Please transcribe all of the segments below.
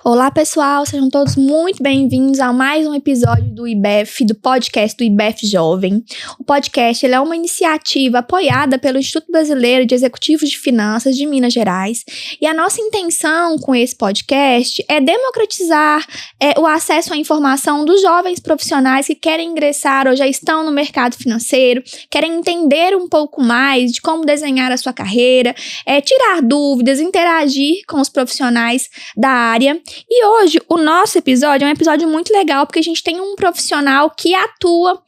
Olá, pessoal, sejam todos muito bem-vindos a mais um episódio do IBEF, do podcast do IBEF Jovem. O podcast ele é uma iniciativa apoiada pelo Instituto Brasileiro de Executivos de Finanças de Minas Gerais. E a nossa intenção com esse podcast é democratizar o acesso à informação dos jovens profissionais que querem ingressar ou já estão no mercado financeiro, querem entender um pouco mais de como desenhar a sua carreira, tirar dúvidas, interagir com os profissionais da área. E hoje o nosso episódio é um episódio muito legal porque a gente tem um profissional que atua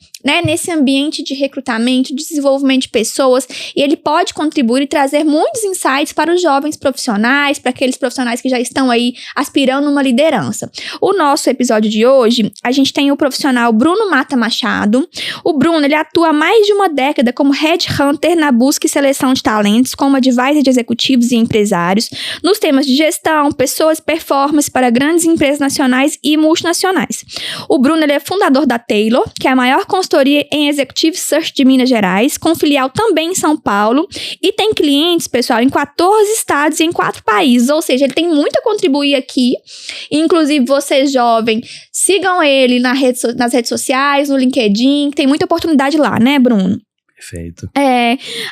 nesse ambiente de recrutamento, de desenvolvimento de pessoas, e ele pode contribuir e trazer muitos insights para os jovens profissionais, para aqueles profissionais que já estão aí aspirando uma liderança. O nosso episódio de hoje, a gente tem o profissional Bruno Mata Machado. O Bruno, ele atua há mais de uma década como headhunter na busca e seleção de talentos, como advisor de executivos e empresários, nos temas de gestão, pessoas e performance para grandes empresas nacionais e multinacionais. O Bruno, ele é fundador da Taylor, que é a maior consultoria em Executive Search de Minas Gerais, com filial também em São Paulo, e tem clientes, pessoal, em 14 estados e em 4 países, ou seja, ele tem muito a contribuir aqui. Inclusive, você jovem, sigam ele nas redes sociais, no LinkedIn, tem muita oportunidade lá, né, Bruno? Perfeito.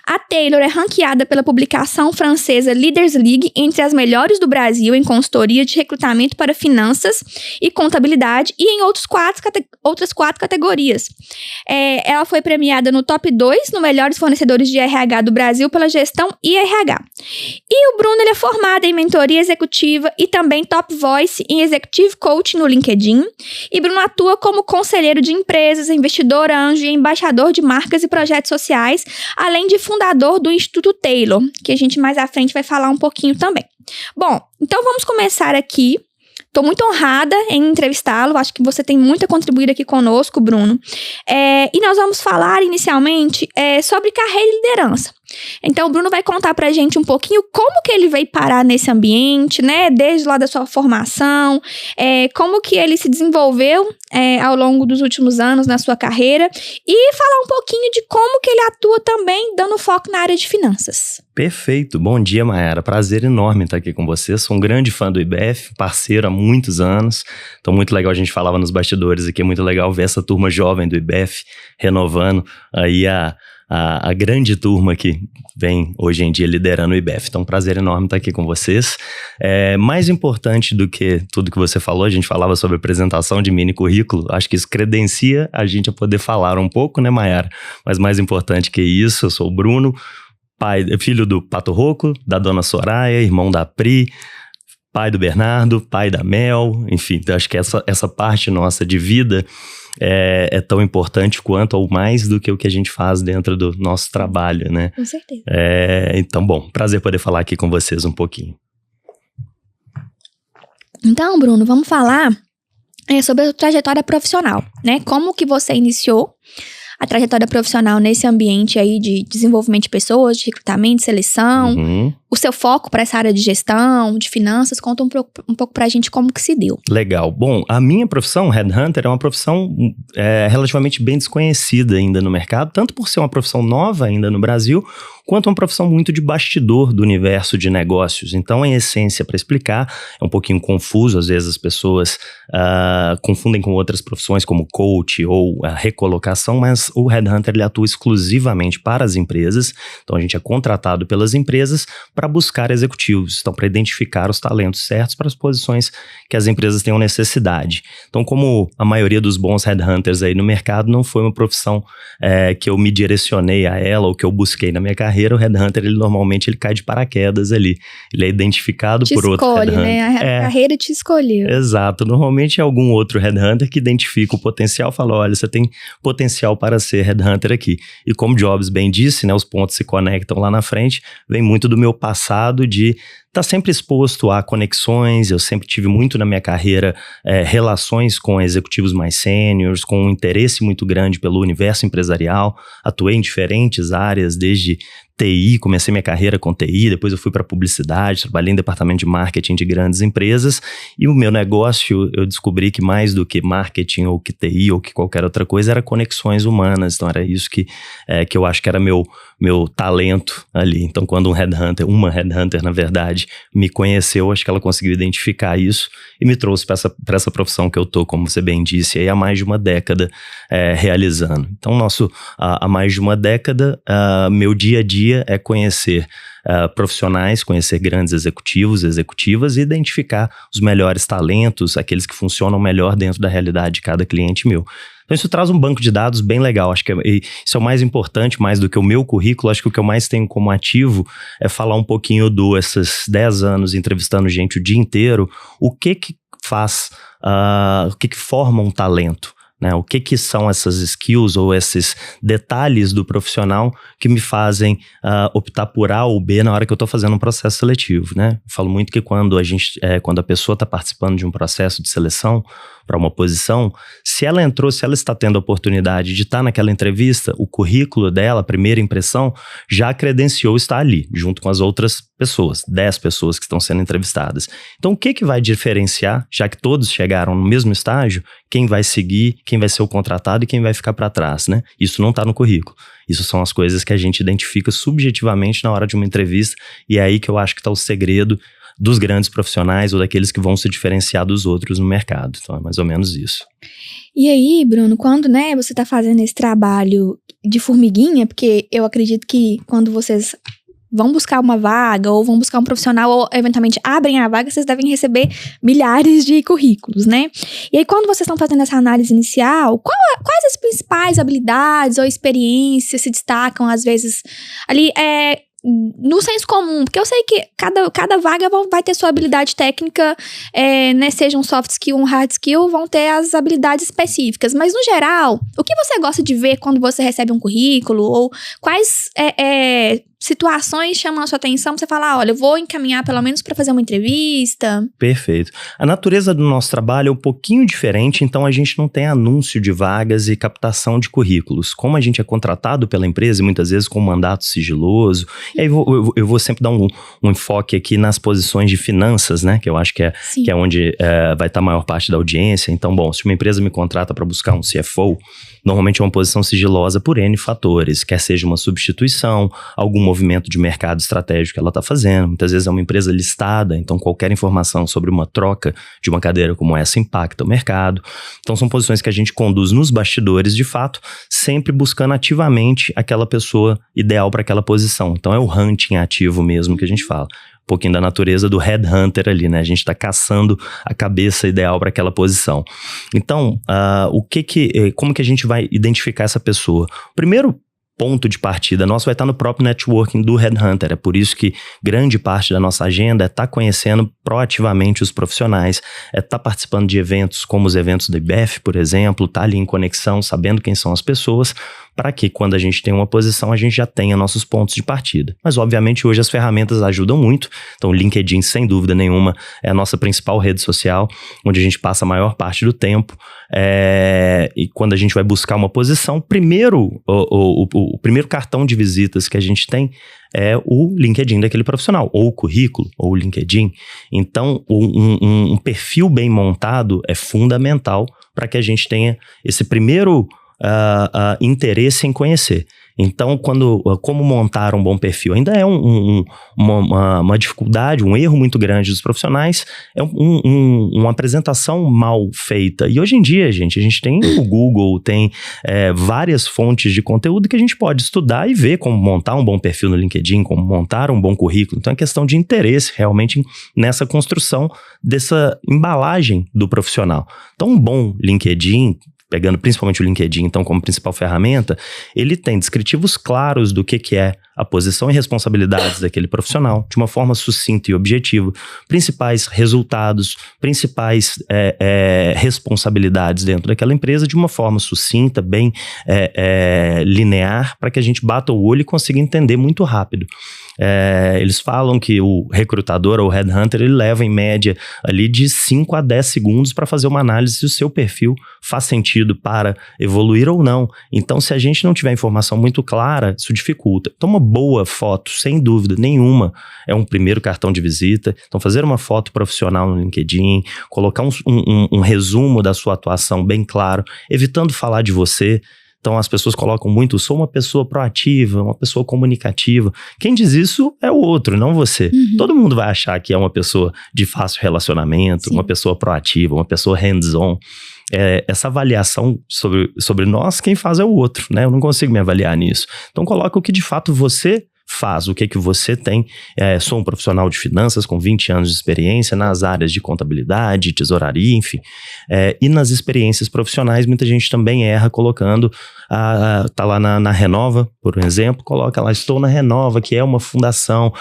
A Taylor é ranqueada pela publicação francesa Leaders League entre as melhores do Brasil em consultoria de recrutamento para finanças e contabilidade e em outras 4 categorias. Ela foi premiada no top 2 no Melhores Fornecedores de RH do Brasil pela gestão e RH. E o Bruno ele é formado em mentoria executiva e também top voice em Executive Coaching no LinkedIn. E Bruno atua como conselheiro de empresas, investidor anjo e embaixador de marcas e projetos sociais, além de fundador do Instituto Taylor, que a gente mais à frente vai falar um pouquinho também. Bom, então vamos começar aqui. Estou muito honrada em entrevistá-lo, acho que você tem muito a contribuir aqui conosco, Bruno. E nós vamos falar inicialmente sobre carreira e liderança. Então, o Bruno vai contar pra gente um pouquinho como que ele veio parar nesse ambiente, né? Desde lá da sua formação, como que ele se desenvolveu ao longo dos últimos anos na sua carreira e falar um pouquinho de como que ele atua também, dando foco na área de finanças. Perfeito. Bom dia, Mayara. Prazer enorme estar aqui com você. Sou um grande fã do IBEF, parceiro há muitos anos. Então, muito legal, a gente falava nos bastidores aqui, é muito legal ver essa turma jovem do IBEF renovando aí a grande turma que vem hoje em dia liderando o IBEF. Então, prazer enorme estar aqui com vocês. Mais importante do que tudo que você falou, a gente falava sobre apresentação de mini currículo, acho que isso credencia a gente a poder falar um pouco, né, Mayara? Mas mais importante que isso, eu sou o Bruno, filho do Pato Rocco, da dona Soraya, irmão da Pri, pai do Bernardo, pai da Mel, enfim, acho que essa parte nossa de vida é tão importante quanto ou mais do que o que a gente faz dentro do nosso trabalho, né? Com certeza. Então, bom, prazer poder falar aqui com vocês um pouquinho. Então, Bruno, vamos falar sobre a trajetória profissional, né? Como que você iniciou a trajetória profissional nesse ambiente aí de desenvolvimento de pessoas, de recrutamento, seleção, o seu foco para essa área de gestão, de finanças, conta um pouco pra gente como que se deu. Legal. Bom, a minha profissão, Headhunter, é uma profissão relativamente bem desconhecida ainda no mercado, tanto por ser uma profissão nova ainda no Brasil, quanto uma profissão muito de bastidor do universo de negócios. Então, em essência, para explicar, é um pouquinho confuso, às vezes as pessoas confundem com outras profissões como coach ou recolocação, mas o Headhunter ele atua exclusivamente para as empresas, então a gente é contratado pelas empresas para buscar executivos, então para identificar os talentos certos para as posições que as empresas tenham necessidade. Então, como a maioria dos bons Headhunters aí no mercado, não foi uma profissão que eu me direcionei a ela ou que eu busquei na minha carreira, o Headhunter, ele normalmente cai de paraquedas ali. Ele é identificado por outro Headhunter. Né? A carreira te escolheu. Exato. Normalmente é algum outro Headhunter que identifica o potencial e fala, olha, você tem potencial para ser Headhunter aqui. E como Jobs bem disse, né, os pontos se conectam lá na frente, vem muito do meu passado de estar sempre exposto a conexões. Eu sempre tive muito na minha carreira relações com executivos mais sêniores, com um interesse muito grande pelo universo empresarial. Atuei em diferentes áreas, desde TI, comecei minha carreira com TI, depois eu fui para publicidade, trabalhei em departamento de marketing de grandes empresas, e o meu negócio, eu descobri que mais do que marketing ou que TI ou que qualquer outra coisa, era conexões humanas. Então era isso que eu acho que era meu talento ali. Então quando uma headhunter, na verdade, verdade, me conheceu, acho que ela conseguiu identificar isso e me trouxe para essa profissão que eu tô, como você bem disse, aí há mais de uma década realizando. Então, há mais de uma década, meu dia a dia é conhecer profissionais, conhecer grandes executivos, executivas e identificar os melhores talentos, aqueles que funcionam melhor dentro da realidade de cada cliente meu. Então isso traz um banco de dados bem legal, acho que isso é o mais importante, mais do que o meu currículo, acho que o que eu mais tenho como ativo é falar um pouquinho esses 10 anos entrevistando gente o dia inteiro, o que faz, o que forma um talento. Né, o que são essas skills ou esses detalhes do profissional que me fazem optar por A ou B na hora que eu estou fazendo um processo seletivo, né? Eu falo muito que quando a pessoa está participando de um processo de seleção para uma posição, se ela está tendo a oportunidade de estar naquela entrevista, o currículo dela, a primeira impressão, já credenciou estar ali, junto com as outras pessoas, 10 pessoas que estão sendo entrevistadas. Então, o que vai diferenciar, já que todos chegaram no mesmo estágio, quem vai seguir, quem vai ser o contratado e quem vai ficar para trás, né? Isso não está no currículo. Isso são as coisas que a gente identifica subjetivamente na hora de uma entrevista e é aí que eu acho que está o segredo dos grandes profissionais ou daqueles que vão se diferenciar dos outros no mercado. Então, é mais ou menos isso. E aí, Bruno, quando você está fazendo esse trabalho de formiguinha, porque eu acredito que quando vocês vão buscar uma vaga ou vão buscar um profissional ou eventualmente abrem a vaga, vocês devem receber milhares de currículos, né? E aí, quando vocês estão fazendo essa análise inicial, quais as principais habilidades ou experiências se destacam, às vezes, ali, no senso comum, porque eu sei que cada vaga vai ter sua habilidade técnica, né, seja um soft skill, um hard skill, vão ter as habilidades específicas, mas no geral, o que você gosta de ver quando você recebe um currículo, ou quais situações chamam a sua atenção pra você falar, olha, eu vou encaminhar pelo menos para fazer uma entrevista? Perfeito. A natureza do nosso trabalho é um pouquinho diferente, então a gente não tem anúncio de vagas e captação de currículos. Como a gente é contratado pela empresa, e muitas vezes com um mandato sigiloso, e aí eu vou sempre dar um enfoque aqui nas posições de finanças, né, que eu acho que é onde vai estar a maior parte da audiência. Então, bom, se uma empresa me contrata para buscar um CFO, normalmente é uma posição sigilosa por N fatores, quer seja uma substituição, algum movimento de mercado estratégico que ela está fazendo. Muitas vezes é uma empresa listada, então qualquer informação sobre uma troca de uma cadeira como essa impacta o mercado. Então são posições que a gente conduz nos bastidores, de fato, sempre buscando ativamente aquela pessoa ideal para aquela posição. Então é o hunting ativo mesmo que a gente fala. Um pouquinho da natureza do headhunter ali, né? A gente está caçando a cabeça ideal para aquela posição. Então, como que a gente vai identificar essa pessoa? Primeiro ponto de partida nosso vai estar no próprio networking do headhunter. É por isso que grande parte da nossa agenda é estar conhecendo proativamente os profissionais, é estar participando de eventos como os eventos do IBEF, por exemplo, estar ali em conexão, sabendo quem são as pessoas, para que quando a gente tem uma posição, a gente já tenha nossos pontos de partida. Mas, obviamente, hoje as ferramentas ajudam muito. Então, o LinkedIn, sem dúvida nenhuma, é a nossa principal rede social, onde a gente passa a maior parte do tempo. E quando a gente vai buscar uma posição, o primeiro cartão de visitas que a gente tem é o LinkedIn daquele profissional, ou o currículo, ou o LinkedIn. Então, um perfil bem montado é fundamental para que a gente tenha esse primeiro interesse em conhecer. Então, como montar um bom perfil? Ainda é uma dificuldade, um erro muito grande dos profissionais, é uma apresentação mal feita. E hoje em dia, gente, a gente tem o Google, tem várias fontes de conteúdo que a gente pode estudar e ver como montar um bom perfil no LinkedIn, como montar um bom currículo. Então, é questão de interesse realmente nessa construção dessa embalagem do profissional. Então, um bom LinkedIn, pegando principalmente o LinkedIn, então, como principal ferramenta, ele tem descritivos claros do que é a posição e responsabilidades daquele profissional, de uma forma sucinta e objetiva, principais resultados, principais responsabilidades dentro daquela empresa, de uma forma sucinta, bem linear, para que a gente bata o olho e consiga entender muito rápido. Eles falam que o recrutador ou headhunter, ele leva em média ali de 5 a 10 segundos para fazer uma análise se o seu perfil faz sentido para evoluir ou não. Então, se a gente não tiver informação muito clara, isso dificulta. Então, uma boa foto, sem dúvida nenhuma, é um primeiro cartão de visita. Então, fazer uma foto profissional no LinkedIn, colocar um resumo da sua atuação bem claro, evitando falar de você. Então as pessoas colocam muito, sou uma pessoa proativa, uma pessoa comunicativa. Quem diz isso é o outro, não você. Todo mundo vai achar que é uma pessoa de fácil relacionamento, uma pessoa proativa, uma pessoa hands-on. Essa avaliação sobre nós, quem faz é o outro, né? Eu não consigo me avaliar nisso. Então coloca o que de fato você faz, o que você tem. Sou um profissional de finanças com 20 anos de experiência nas áreas de contabilidade, tesouraria, enfim. E nas experiências profissionais, muita gente também erra colocando, tá lá na Renova, por exemplo, coloca lá, estou na Renova, que é uma fundação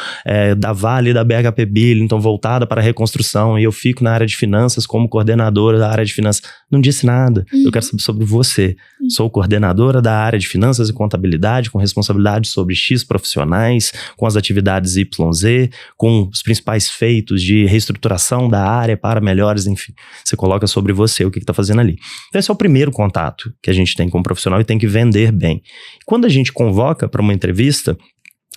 da Vale, da BHP Billion, então voltada para a reconstrução, e eu fico na área de finanças como coordenadora da área de finanças. Não disse nada, eu quero saber sobre você. Sou coordenadora da área de finanças e contabilidade, com responsabilidade sobre X profissionais, com as atividades YZ, com os principais feitos de reestruturação da área para melhores, enfim. Você coloca sobre você o que está fazendo ali. Então esse é o primeiro contato que a gente tem com o profissional e tem que vender bem. Quando a gente convoca para uma entrevista,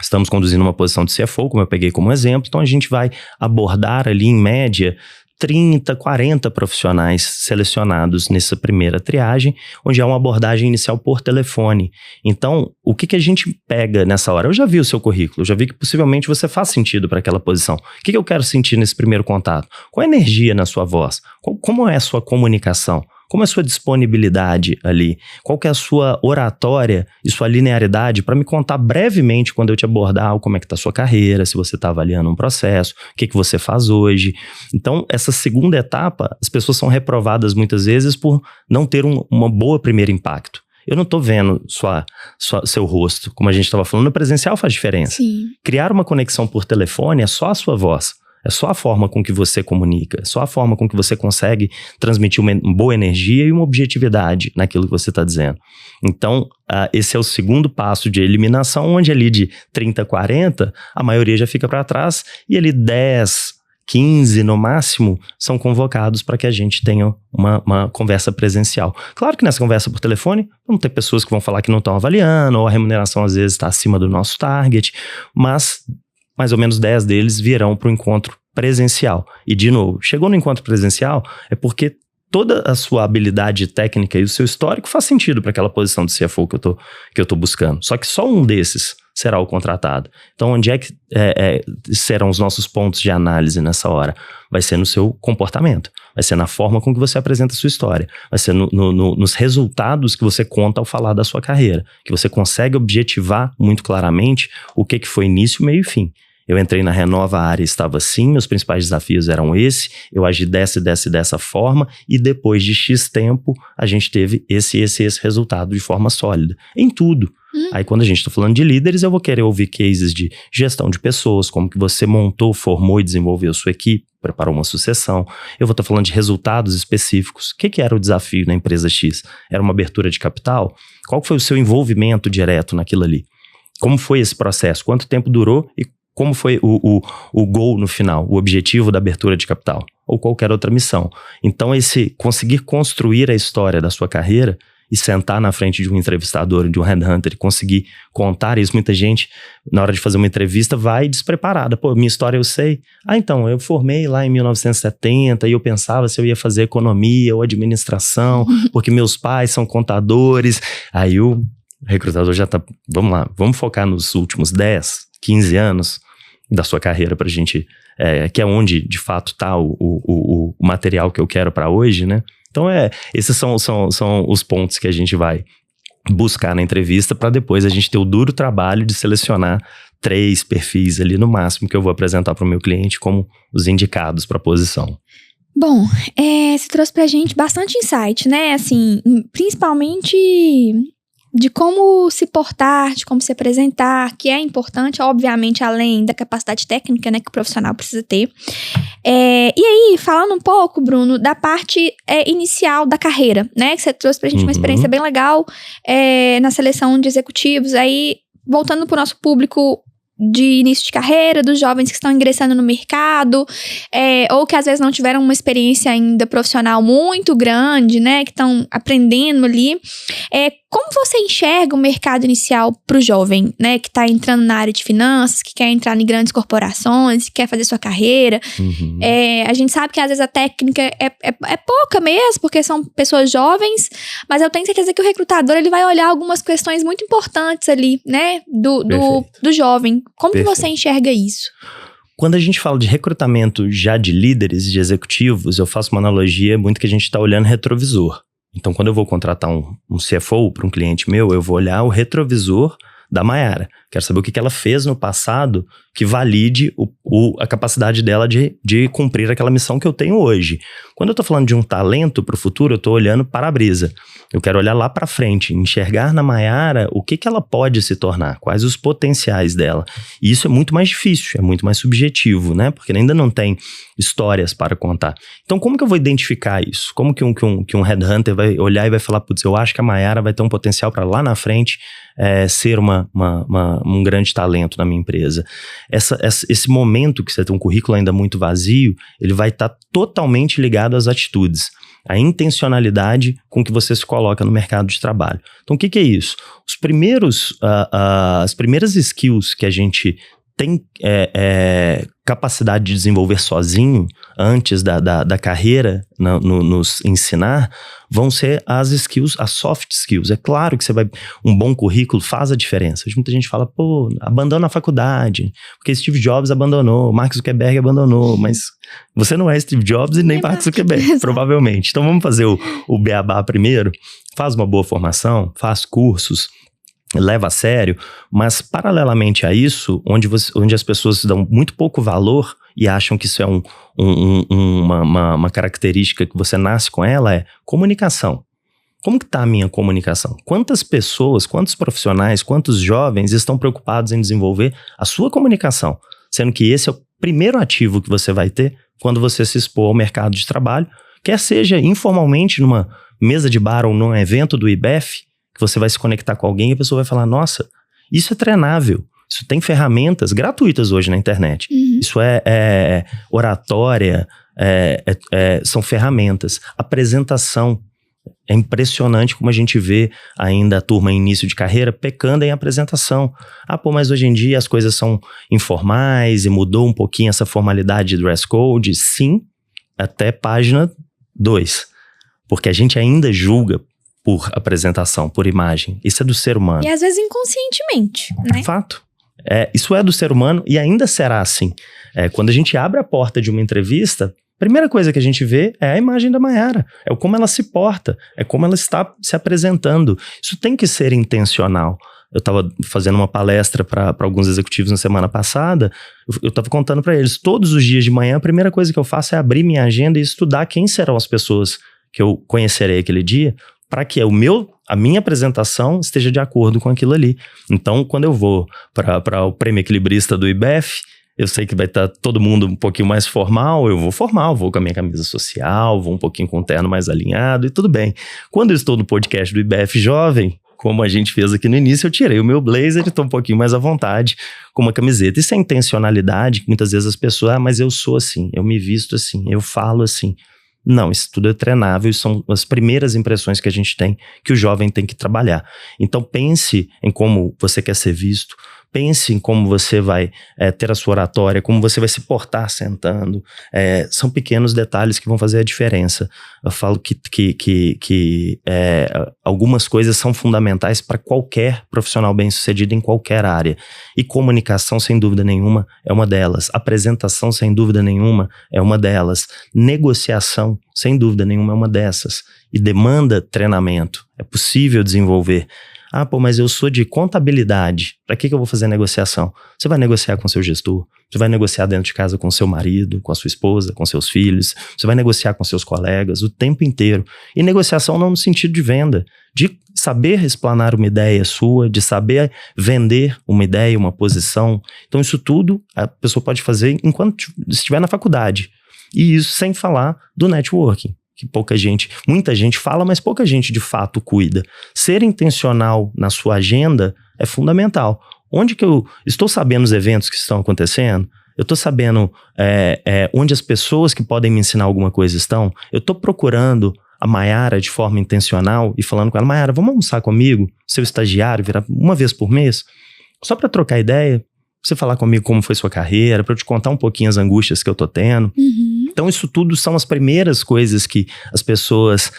estamos conduzindo uma posição de CFO, como eu peguei como exemplo, então a gente vai abordar ali em média 30, 40 profissionais selecionados nessa primeira triagem, onde há uma abordagem inicial por telefone. Então, o que a gente pega nessa hora? Eu já vi o seu currículo, eu já vi que possivelmente você faz sentido para aquela posição. O que eu quero sentir nesse primeiro contato? Qual a energia na sua voz? Como é a sua comunicação? Como é a sua disponibilidade ali? Qual que é a sua oratória e sua linearidade para me contar brevemente quando eu te abordar como é que está a sua carreira, se você está avaliando um processo, o que você faz hoje. Então, essa segunda etapa, as pessoas são reprovadas muitas vezes por não ter uma boa primeiro impacto. Eu não estou vendo seu rosto. Como a gente estava falando, no presencial faz diferença. Sim. Criar uma conexão por telefone é só a sua voz. É só a forma com que você comunica, é só a forma com que você consegue transmitir uma boa energia e uma objetividade naquilo que você está dizendo. Então, esse é o segundo passo de eliminação, onde ali de 30, 40, a maioria já fica para trás e ali 10, 15 no máximo são convocados para que a gente tenha uma conversa presencial. Claro que nessa conversa por telefone vão ter pessoas que vão falar que não estão avaliando, ou a remuneração às vezes está acima do nosso target, mas mais ou menos 10 deles virão para o encontro presencial. E, de novo, chegou no encontro presencial é porque toda a sua habilidade técnica e o seu histórico faz sentido para aquela posição de CFO que eu tô buscando. Só que só um desses será o contratado. Então, onde é que serão os nossos pontos de análise nessa hora? Vai ser no seu comportamento, vai ser na forma com que você apresenta a sua história, vai ser nos resultados que você conta ao falar da sua carreira, que você consegue objetivar muito claramente o que foi início, meio e fim. Eu entrei na Renova, a área estava assim, meus principais desafios eram esse, eu agi dessa forma e depois de X tempo a gente teve esse resultado de forma sólida, em tudo. Aí quando a gente está falando de líderes, eu vou querer ouvir cases de gestão de pessoas, como que você montou, formou e desenvolveu a sua equipe, preparou uma sucessão. Eu vou estar falando de resultados específicos. O que era o desafio na empresa X? Era uma abertura de capital? Qual foi o seu envolvimento direto naquilo ali? Como foi esse processo? Quanto tempo durou e como foi o goal no final, o objetivo da abertura de capital? Ou qualquer outra missão. Então, esse conseguir construir a história da sua carreira e sentar na frente de um entrevistador, de um headhunter e conseguir contar isso. Muita gente, na hora de fazer uma entrevista, vai despreparada. Pô, minha história eu sei. Então, eu formei lá em 1970 e eu pensava se eu ia fazer economia ou administração, porque meus pais são contadores. Aí o recrutador já tá, vamos lá, vamos focar nos últimos 10, 15 anos da sua carreira pra gente, que é onde de fato tá o material que eu quero para hoje, né? Então esses são os pontos que a gente vai buscar na entrevista para depois a gente ter o duro trabalho de selecionar 3 perfis ali no máximo que eu vou apresentar para o meu cliente como os indicados para a posição. Bom, você trouxe pra gente bastante insight, né? Assim, principalmente de como se portar, de como se apresentar, que é importante, obviamente, além da capacidade técnica, né, que o profissional precisa ter. E aí, falando um pouco, Bruno, da parte inicial da carreira, né, que você trouxe pra gente uma experiência bem legal na seleção de executivos, aí, voltando pro nosso público de início de carreira, dos jovens que estão ingressando no mercado, ou que às vezes não tiveram uma experiência ainda profissional muito grande, né, que estão aprendendo ali, Como você enxerga o mercado inicial para o jovem, né, que está entrando na área de finanças, que quer entrar em grandes corporações, que quer fazer sua carreira? A gente sabe que às vezes a técnica é pouca mesmo, porque são pessoas jovens, mas eu tenho certeza que o recrutador ele vai olhar algumas questões muito importantes ali, né, do jovem. Como que você enxerga isso? Quando a gente fala de recrutamento já de líderes, de executivos, eu faço uma analogia muito que a gente está olhando retrovisor. Então, quando eu vou contratar um CFO para um cliente meu, eu vou olhar o retrovisor da Mayara. Quero saber o que ela fez no passado que valide a capacidade dela de cumprir aquela missão que eu tenho hoje. Quando eu estou falando de um talento para o futuro, eu estou olhando para a brisa. Eu quero olhar lá para frente, enxergar na Mayara o que ela pode se tornar, quais os potenciais dela. E isso é muito mais difícil, é muito mais subjetivo, né? Porque ainda não tem histórias para contar. Então, como que eu vou identificar isso? Como que um headhunter vai olhar e vai falar, putz, eu acho que a Mayara vai ter um potencial para lá na frente ser um grande talento na minha empresa. Esse momento que você tem um currículo ainda muito vazio, ele vai estar totalmente ligado às atitudes, à intencionalidade com que você se coloca no mercado de trabalho. Então, o que é isso? As primeiras skills que a gente tem capacidade de desenvolver sozinho, antes da carreira, nos ensinar, vão ser as skills, as soft skills. É claro que um bom currículo faz a diferença. Muita gente fala, abandona a faculdade, porque Steve Jobs abandonou, Mark Zuckerberg abandonou, mas você não é Steve Jobs e nem Mark Zuckerberg, provavelmente. Então vamos fazer o beabá primeiro, faz uma boa formação, faz cursos, leva a sério, mas paralelamente a isso, onde as pessoas dão muito pouco valor e acham que isso é uma característica que você nasce com ela, é comunicação. Como que está a minha comunicação? Quantas pessoas, quantos profissionais, quantos jovens estão preocupados em desenvolver a sua comunicação? Sendo que esse é o primeiro ativo que você vai ter quando você se expor ao mercado de trabalho, quer seja informalmente numa mesa de bar ou num evento do IBEF, que você vai se conectar com alguém e a pessoa vai falar, nossa, isso é treinável, isso tem ferramentas gratuitas hoje na internet, isso é oratória, são ferramentas, apresentação. É impressionante como a gente vê ainda a turma em início de carreira pecando em apresentação. Mas hoje em dia as coisas são informais e mudou um pouquinho essa formalidade de dress code. Sim, até página 2, porque a gente ainda julga por apresentação, por imagem. Isso é do ser humano. E às vezes inconscientemente, né? Fato. Isso é do ser humano e ainda será assim. Quando a gente abre a porta de uma entrevista, a primeira coisa que a gente vê é a imagem da Mayara. É como ela se porta, é como ela está se apresentando. Isso tem que ser intencional. Eu estava fazendo uma palestra para alguns executivos na semana passada, eu estava contando para eles, todos os dias de manhã, a primeira coisa que eu faço é abrir minha agenda e estudar quem serão as pessoas que eu conhecerei aquele dia, para que a minha apresentação esteja de acordo com aquilo ali. Então, quando eu vou para o Prêmio Equilibrista do IBEF, eu sei que vai estar todo mundo um pouquinho mais formal, eu vou formal, vou com a minha camisa social, vou um pouquinho com o terno mais alinhado e tudo bem. Quando eu estou no podcast do IBEF Jovem, como a gente fez aqui no início, eu tirei o meu blazer e estou um pouquinho mais à vontade com uma camiseta. Isso é intencionalidade, que muitas vezes as pessoas, mas eu sou assim, eu me visto assim, eu falo assim. Não, isso tudo é treinável e são as primeiras impressões que a gente tem, que o jovem tem que trabalhar. Então pense em como você quer ser visto, pense em como você vai ter a sua oratória, como você vai se portar sentando. São pequenos detalhes que vão fazer a diferença. Eu falo que algumas coisas são fundamentais para qualquer profissional bem-sucedido em qualquer área. E comunicação, sem dúvida nenhuma, é uma delas. Apresentação, sem dúvida nenhuma, é uma delas. Negociação, sem dúvida nenhuma, é uma dessas. E demanda treinamento. É possível desenvolver. Mas eu sou de contabilidade. Para que eu vou fazer negociação? Você vai negociar com seu gestor, você vai negociar dentro de casa com seu marido, com a sua esposa, com seus filhos, você vai negociar com seus colegas o tempo inteiro. E negociação não no sentido de venda, de saber explanar uma ideia sua, de saber vender uma ideia, uma posição. Então isso tudo a pessoa pode fazer enquanto estiver na faculdade. E isso sem falar do networking. Que muita gente fala, mas pouca gente de fato cuida. Ser intencional na sua agenda é fundamental. Onde que eu estou sabendo os eventos que estão acontecendo? Eu estou sabendo onde as pessoas que podem me ensinar alguma coisa estão? Eu estou procurando a Mayara de forma intencional e falando com ela, Mayara, vamos almoçar comigo? Seu estagiário, virar uma vez por mês? Só para trocar ideia, você falar comigo como foi sua carreira, para eu te contar um pouquinho as angústias que eu tô tendo. Então isso tudo são as primeiras coisas que as pessoas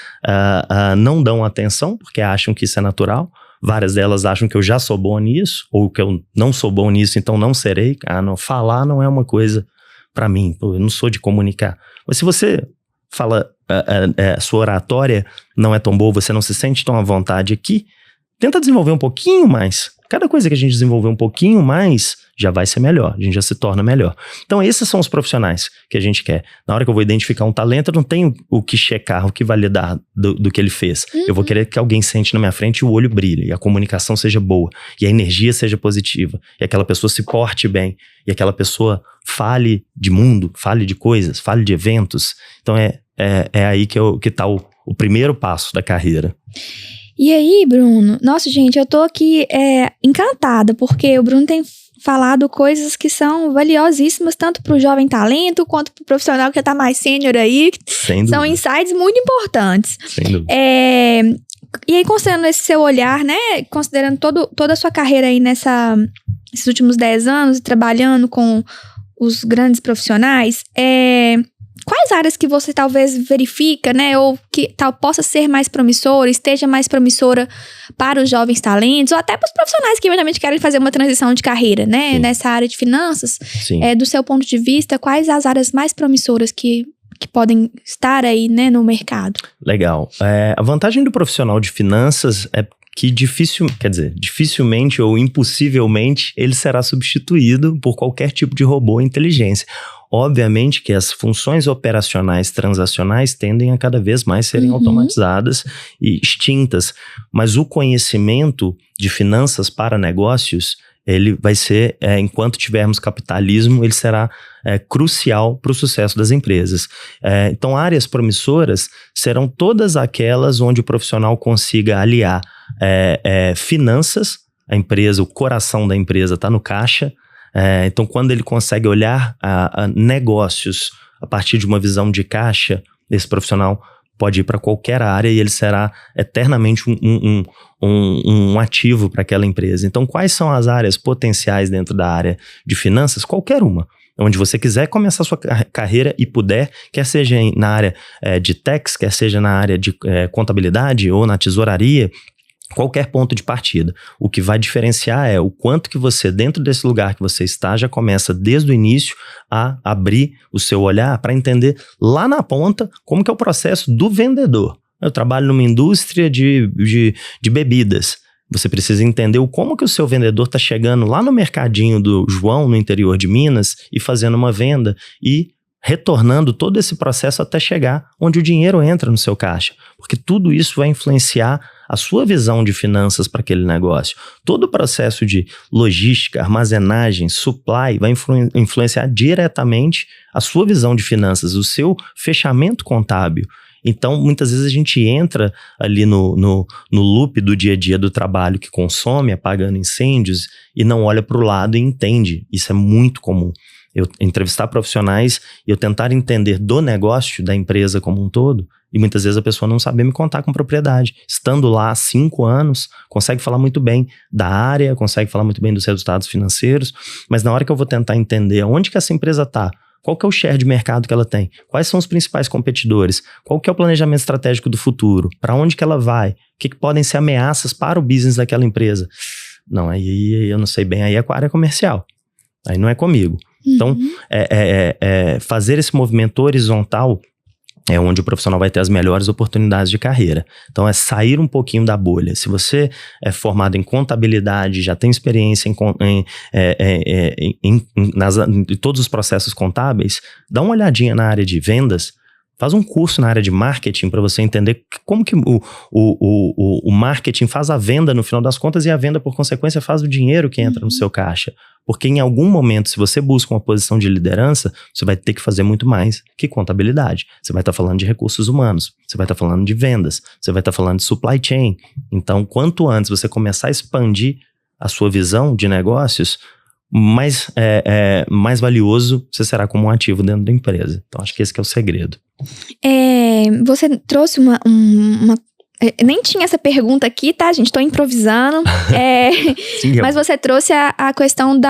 não dão atenção, porque acham que isso é natural. Várias delas acham que eu já sou bom nisso, ou que eu não sou bom nisso, então não serei. Não, falar não é uma coisa para mim, eu não sou de comunicar. Mas se você fala, sua oratória não é tão boa, você não se sente tão à vontade aqui, tenta desenvolver um pouquinho mais. Cada coisa que a gente desenvolver um pouquinho mais, já vai ser melhor, a gente já se torna melhor. Então esses são os profissionais que a gente quer. Na hora que eu vou identificar um talento, eu não tenho o que checar, o que validar do que ele fez. Eu vou querer que alguém sente na minha frente e o olho brilhe, e a comunicação seja boa, e a energia seja positiva, e aquela pessoa se porte bem, e aquela pessoa fale de mundo, fale de coisas, fale de eventos. Então é aí que tá o primeiro passo da carreira. E aí, Bruno? Nossa, gente, eu tô aqui encantada, porque o Bruno tem falado coisas que são valiosíssimas, tanto pro jovem talento, quanto pro profissional que já tá mais sênior aí. Sem dúvida. São insights muito importantes. Sem dúvida. E aí, considerando esse seu olhar, né? Considerando toda a sua carreira aí nesses últimos 10 anos, trabalhando com os grandes profissionais, quais áreas que você talvez verifica, né, ou que possa ser mais promissora, esteja mais promissora para os jovens talentos, ou até para os profissionais que eventualmente querem fazer uma transição de carreira, né, Sim. nessa área de finanças? Sim. Do seu ponto de vista, quais as áreas mais promissoras que podem estar aí, né, no mercado? Legal. A vantagem do profissional de finanças é que dificilmente ou impossivelmente ele será substituído por qualquer tipo de robô ou inteligência. Obviamente que as funções operacionais transacionais tendem a cada vez mais serem automatizadas e extintas, mas o conhecimento de finanças para negócios, ele vai ser, enquanto tivermos capitalismo, ele será crucial para o sucesso das empresas. Então, áreas promissoras serão todas aquelas onde o profissional consiga aliar finanças, a empresa, o coração da empresa está no caixa. Então, quando ele consegue olhar a negócios a partir de uma visão de caixa, esse profissional pode ir para qualquer área e ele será eternamente um ativo para aquela empresa. Então, quais são as áreas potenciais dentro da área de finanças? Qualquer uma. Onde você quiser começar a sua carreira e puder, quer seja na área de tax, quer seja na área de contabilidade ou na tesouraria, qualquer ponto de partida. O que vai diferenciar é o quanto que você, dentro desse lugar que você está, já começa desde o início a abrir o seu olhar para entender lá na ponta como que é o processo do vendedor. Eu trabalho numa indústria de bebidas. Você precisa entender como que o seu vendedor está chegando lá no mercadinho do João, no interior de Minas, e fazendo uma venda e retornando todo esse processo até chegar onde o dinheiro entra no seu caixa. Porque tudo isso vai influenciar a sua visão de finanças para aquele negócio. Todo o processo de logística, armazenagem, supply vai influenciar diretamente a sua visão de finanças, o seu fechamento contábil. Então, muitas vezes a gente entra ali no loop do dia a dia do trabalho que consome, apagando incêndios, e não olha para o lado e entende. Isso é muito comum. Eu entrevistar profissionais e eu tentar entender do negócio, da empresa como um todo, e muitas vezes a pessoa não saber me contar com propriedade. Estando lá há 5 anos, consegue falar muito bem da área, consegue falar muito bem dos resultados financeiros, mas na hora que eu vou tentar entender onde que essa empresa está, qual que é o share de mercado que ela tem, quais são os principais competidores, qual que é o planejamento estratégico do futuro, para onde que ela vai, o que podem ser ameaças para o business daquela empresa. Não, aí eu não sei bem, aí é com a área comercial, aí não é comigo. Então, fazer esse movimento horizontal é onde o profissional vai ter as melhores oportunidades de carreira. Então, é sair um pouquinho da bolha. Se você é formado em contabilidade, já tem experiência em todos os processos contábeis, dá uma olhadinha na área de vendas, faz um curso na área de marketing para você entender como que o marketing faz a venda no final das contas e a venda, por consequência, faz o dinheiro que entra no seu caixa. Porque em algum momento, se você busca uma posição de liderança, você vai ter que fazer muito mais que contabilidade. Você vai estar falando de recursos humanos, você vai estar falando de vendas, você vai estar falando de supply chain. Então, quanto antes você começar a expandir a sua visão de negócios, mais valioso você será como um ativo dentro da empresa. Então, acho que esse que é o segredo. Você trouxe uma nem tinha essa pergunta aqui, tá, gente? Tô improvisando. Sim, mas você trouxe a questão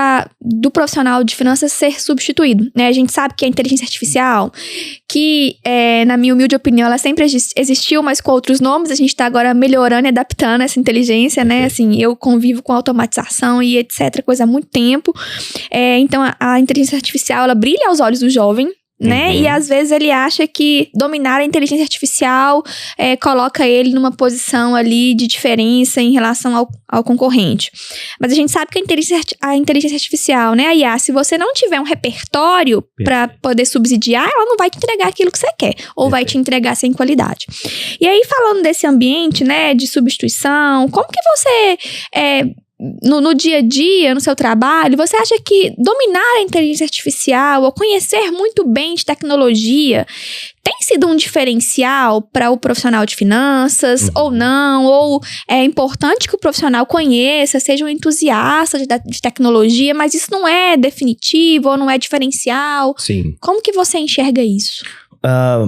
do profissional de finanças ser substituído, né? A gente sabe que a inteligência artificial, que, na minha humilde opinião, ela sempre existiu, mas com outros nomes. A gente tá agora melhorando e adaptando essa inteligência, né? Assim, eu convivo com automatização e etc, coisa há muito tempo. Então, a inteligência artificial, ela brilha aos olhos do jovem, né? Uhum. E às vezes ele acha que dominar a inteligência artificial coloca ele numa posição ali de diferença em relação ao concorrente. Mas a gente sabe que a inteligência artificial, né, a IA, se você não tiver um repertório para poder subsidiar, ela não vai te entregar aquilo que você quer, ou vai te entregar sem qualidade. E aí, falando desse ambiente, né, de substituição, como que você no dia a dia, no seu trabalho, você acha que dominar a inteligência artificial ou conhecer muito bem de tecnologia tem sido um diferencial para o profissional de finanças ou não? Ou é importante que o profissional conheça, seja um entusiasta de tecnologia, mas isso não é definitivo ou não é diferencial? Sim. Como que você enxerga isso?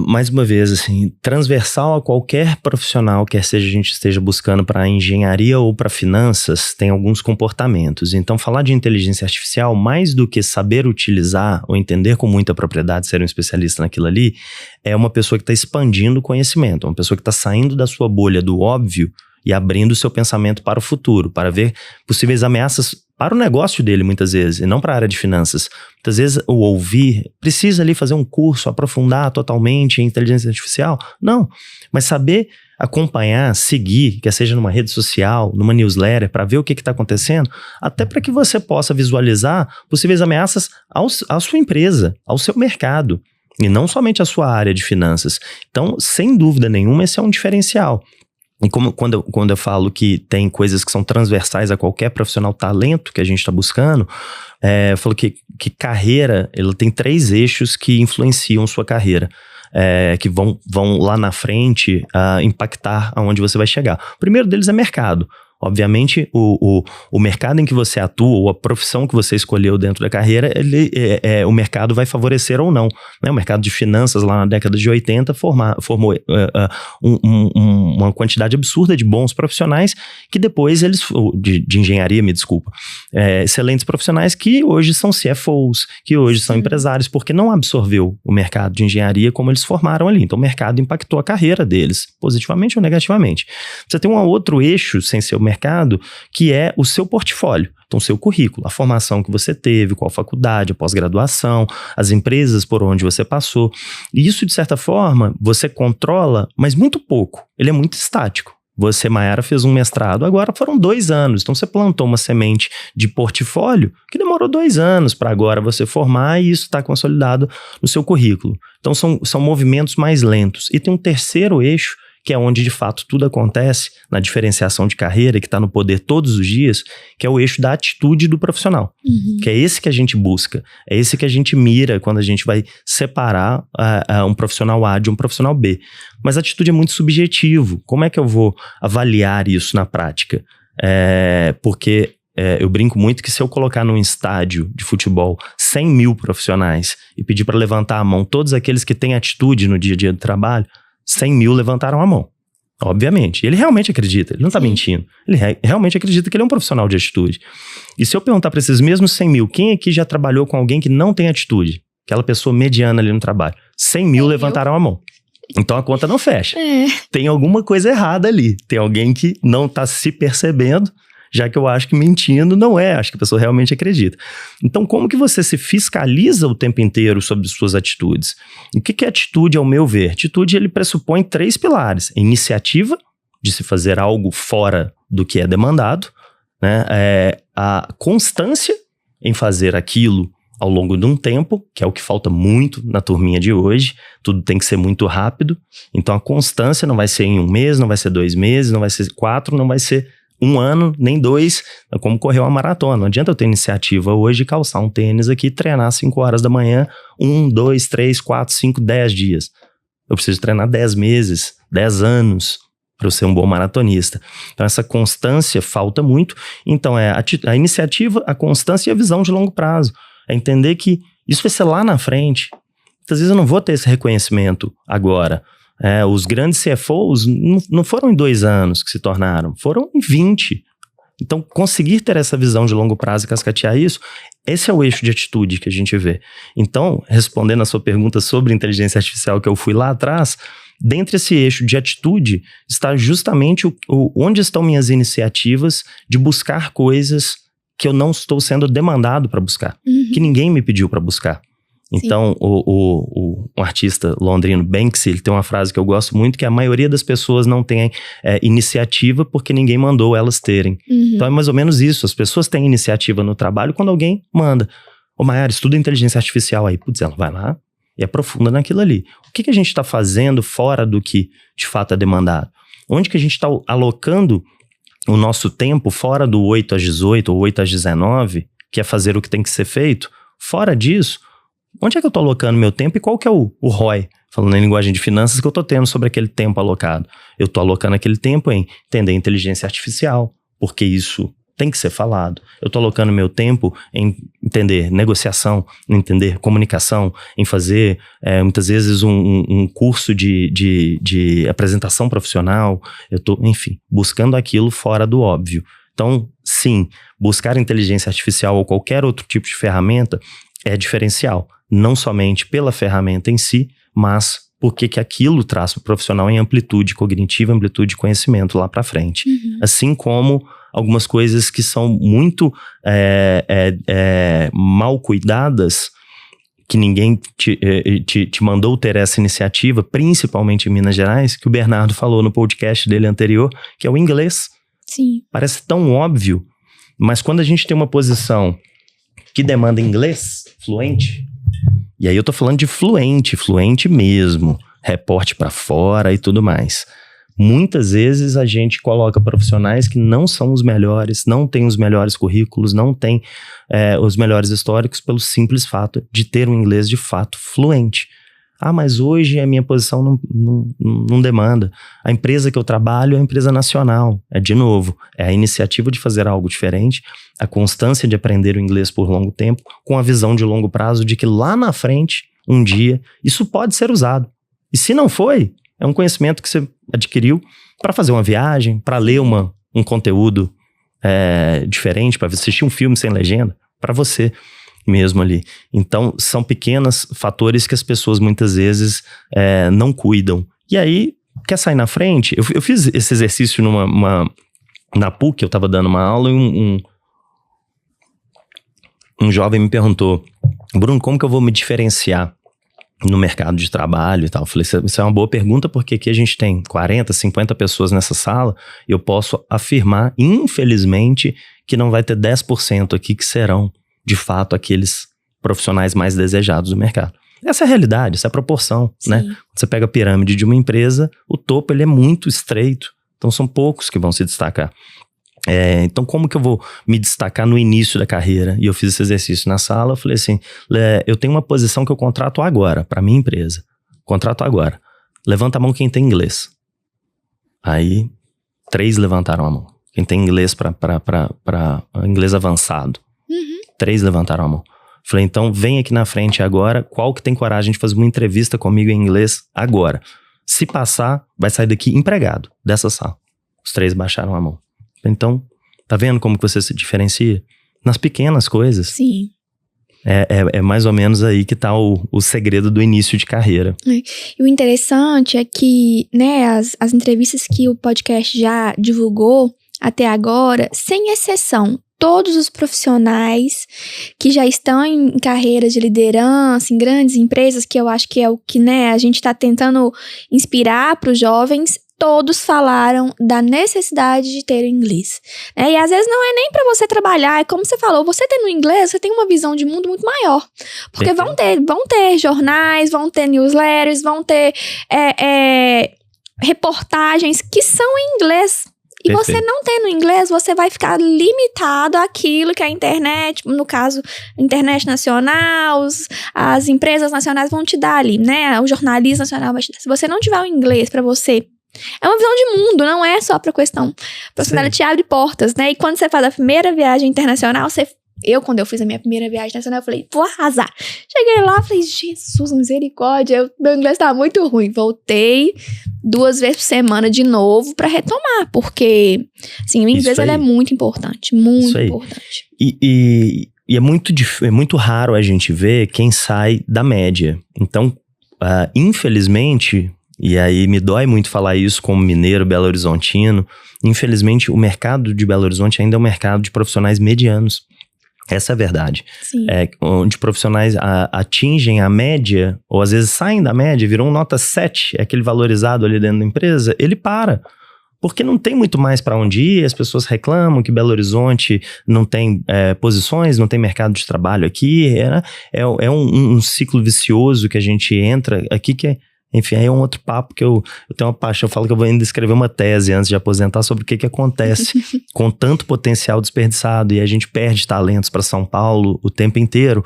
Mais uma vez, assim, transversal a qualquer profissional, quer seja a gente esteja buscando para engenharia ou para finanças, tem alguns comportamentos. Então, falar de inteligência artificial, mais do que saber utilizar ou entender com muita propriedade, ser um especialista naquilo ali, é uma pessoa que está expandindo o conhecimento, uma pessoa que está saindo da sua bolha do óbvio e abrindo o seu pensamento para o futuro, para ver possíveis ameaças para o negócio dele, muitas vezes, e não para a área de finanças. Muitas vezes o ouvir, precisa ali fazer um curso, aprofundar totalmente em inteligência artificial? Não, mas saber acompanhar, seguir, quer seja numa rede social, numa newsletter, para ver o que está acontecendo, até para que você possa visualizar possíveis ameaças à sua empresa, ao seu mercado, e não somente à sua área de finanças. Então, sem dúvida nenhuma, esse é um diferencial. E quando eu falo que tem coisas que são transversais a qualquer profissional talento que a gente está buscando, eu falo que carreira, ela tem 3 eixos que influenciam sua carreira, que vão lá na frente impactar aonde você vai chegar. O primeiro deles é mercado. Obviamente, o mercado em que você atua, ou a profissão que você escolheu dentro da carreira, o mercado vai favorecer ou não, né? O mercado de finanças lá na década de 80 formou uma quantidade absurda de bons profissionais que depois de engenharia, me desculpa, excelentes profissionais que hoje são CFOs, que hoje são empresários, porque não absorveu o mercado de engenharia como eles formaram ali. Então o mercado impactou a carreira deles, positivamente ou negativamente. Você tem um outro eixo, sem ser o mercado, que é o seu portfólio. Então, o seu currículo, a formação que você teve, qual faculdade, a pós-graduação, as empresas por onde você passou. E isso, de certa forma, você controla, mas muito pouco. Ele é muito estático. Você, Mayara, fez um mestrado, agora foram 2 anos. Então, você plantou uma semente de portfólio que demorou 2 anos para agora você formar e isso está consolidado no seu currículo. Então, são movimentos mais lentos. E tem um terceiro eixo, que é onde de fato tudo acontece, na diferenciação de carreira, que está no poder todos os dias, que é o eixo da atitude do profissional. Que é esse que a gente busca, é esse que a gente mira quando a gente vai separar um profissional A de um profissional B. Mas a atitude é muito subjetivo. Como é que eu vou avaliar isso na prática? Porque eu brinco muito que se eu colocar num estádio de futebol 100 mil profissionais e pedir para levantar a mão todos aqueles que têm atitude no dia a dia do trabalho, 100 mil levantaram a mão, obviamente. Ele realmente acredita, ele não está mentindo. Ele realmente acredita que ele é um profissional de atitude. E se eu perguntar para esses mesmos 100 mil, quem aqui já trabalhou com alguém que não tem atitude? Aquela pessoa mediana ali no trabalho. 100 mil levantaram a mão. Então a conta não fecha. Tem alguma coisa errada ali. Tem alguém que não está se percebendo, já que eu acho que mentindo não é, acho que a pessoa realmente acredita. Então, como que você se fiscaliza o tempo inteiro sobre suas atitudes? O que é atitude, ao meu ver? Atitude, ele pressupõe 3 pilares. A iniciativa, de se fazer algo fora do que é demandado, né? A constância em fazer aquilo ao longo de um tempo, que é o que falta muito na turminha de hoje, tudo tem que ser muito rápido, então a constância não vai ser em 1 mês, não vai ser 2 meses, não vai ser 4, não vai ser 1 ano, nem 2, é como correr uma maratona. Não adianta eu ter iniciativa hoje de calçar um tênis aqui e treinar 5 horas da manhã, 1, 2, 3, 4, 5, 10 dias. Eu preciso treinar 10 meses, 10 anos, para eu ser um bom maratonista. Então, essa constância falta muito. Então, a iniciativa, a constância e a visão de longo prazo. É entender que isso vai ser lá na frente. Muitas vezes eu não vou ter esse reconhecimento agora. Os grandes CFOs não foram em 2 anos que se tornaram, foram em 20. Então, conseguir ter essa visão de longo prazo e cascatear isso, esse é o eixo de atitude que a gente vê. Então, respondendo a sua pergunta sobre inteligência artificial que eu fui lá atrás, dentro desse eixo de atitude está justamente onde estão minhas iniciativas de buscar coisas que eu não estou sendo demandado para buscar, que ninguém me pediu para buscar. Então, o artista londrino Banksy, ele tem uma frase que eu gosto muito, que a maioria das pessoas não tem iniciativa porque ninguém mandou elas terem. Então, é mais ou menos isso. As pessoas têm iniciativa no trabalho quando alguém manda. Ô, Mayara, estuda inteligência artificial aí. Putz, ela vai lá e aprofunda naquilo ali. O que a gente está fazendo fora do que, de fato, é demandado? Onde que a gente está alocando o nosso tempo fora do 8 às 18 ou 8 às 19, que é fazer o que tem que ser feito? Fora disso, onde é que eu estou alocando meu tempo e qual que é o ROI, falando em linguagem de finanças, que eu estou tendo sobre aquele tempo alocado? Eu estou alocando aquele tempo em entender inteligência artificial, porque isso tem que ser falado. Eu estou alocando meu tempo em entender negociação, em entender comunicação, em fazer, muitas vezes, um curso de apresentação profissional. Eu estou, enfim, buscando aquilo fora do óbvio. Então, sim, buscar inteligência artificial ou qualquer outro tipo de ferramenta é diferencial. Não somente pela ferramenta em si, mas porque que aquilo traz para o profissional em amplitude cognitiva, amplitude de conhecimento lá para frente. Assim como algumas coisas que são muito mal cuidadas, que ninguém te mandou ter essa iniciativa, principalmente em Minas Gerais, que o Bernardo falou no podcast dele anterior, que é o inglês. Sim. Parece tão óbvio, mas quando a gente tem uma posição que demanda inglês fluente, e aí eu tô falando de fluente mesmo, reporte para fora e tudo mais. Muitas vezes a gente coloca profissionais que não são os melhores, não têm os melhores currículos, não têm os melhores históricos, pelo simples fato de ter um inglês de fato fluente. Ah, mas hoje a minha posição não demanda. A empresa que eu trabalho é uma empresa nacional. De novo, é a iniciativa de fazer algo diferente, a constância de aprender o inglês por longo tempo, com a visão de longo prazo de que lá na frente, um dia, isso pode ser usado. E se não foi, é um conhecimento que você adquiriu para fazer uma viagem, para ler um conteúdo diferente, para assistir um filme sem legenda, para você mesmo ali. Então, são pequenos fatores que as pessoas muitas vezes não cuidam. E aí, quer sair na frente? Eu fiz esse exercício na PUC, eu estava dando uma aula e um jovem me perguntou: Bruno, como que eu vou me diferenciar no mercado de trabalho e tal? Eu falei, isso é uma boa pergunta, porque aqui a gente tem 40, 50 pessoas nessa sala e eu posso afirmar, infelizmente, que não vai ter 10% aqui que serão de fato aqueles profissionais mais desejados do mercado. Essa é a realidade, essa é a proporção, né? Você pega a pirâmide de uma empresa, o topo ele é muito estreito, então são poucos que vão se destacar. Então como que eu vou me destacar no início da carreira? E eu fiz esse exercício na sala, eu falei assim, eu tenho uma posição que eu contrato agora, para minha empresa, contrato agora, levanta a mão quem tem inglês. Aí 3 levantaram a mão, quem tem inglês para inglês avançado. 3 levantaram a mão. Falei, então vem aqui na frente agora, qual que tem coragem de fazer uma entrevista comigo em inglês agora? Se passar, vai sair daqui empregado dessa sala. Os 3 baixaram a mão. Então, tá vendo como que você se diferencia? Nas pequenas coisas. Sim. É mais ou menos aí que tá o segredo do início de carreira. E o interessante é que, né, as entrevistas que o podcast já divulgou até agora, sem exceção, todos os profissionais que já estão em carreiras de liderança, em grandes empresas, que eu acho que é o que, né, a gente está tentando inspirar para os jovens, todos falaram da necessidade de ter inglês. E às vezes não é nem para você trabalhar, é como você falou, você tendo inglês, você tem uma visão de mundo muito maior. Porque vão ter jornais, vão ter newsletters, vão ter reportagens que são em inglês. E você não tendo inglês, você vai ficar limitado àquilo que a internet, no caso, a internet nacional, as empresas nacionais vão te dar ali, né? O jornalismo nacional vai te dar. Se você não tiver o inglês para você É uma visão de mundo, não é só pra questão profissional, te abre portas, né? E quando você faz a primeira viagem internacional, quando eu fiz a minha primeira viagem internacional, eu falei, vou arrasar. Cheguei lá, falei, Jesus, misericórdia, meu inglês tá muito ruim. Voltei 2 vezes por semana de novo pra retomar, porque, assim, o inglês ele é muito importante, muito importante. E é muito raro a gente ver quem sai da média. Então, infelizmente, e aí me dói muito falar isso como mineiro, belo-horizontino, infelizmente o mercado de Belo Horizonte ainda é um mercado de profissionais medianos. Essa é a verdade. Sim. Onde profissionais atingem a média, ou às vezes saem da média, viram nota 7, aquele valorizado ali dentro da empresa, ele para. Porque não tem muito mais para onde ir, as pessoas reclamam que Belo Horizonte não tem posições, não tem mercado de trabalho aqui. É um ciclo vicioso que a gente entra aqui que enfim, aí é um outro papo que eu tenho uma paixão. Eu falo que eu vou ainda escrever uma tese antes de aposentar sobre o que acontece com tanto potencial desperdiçado e a gente perde talentos para São Paulo o tempo inteiro.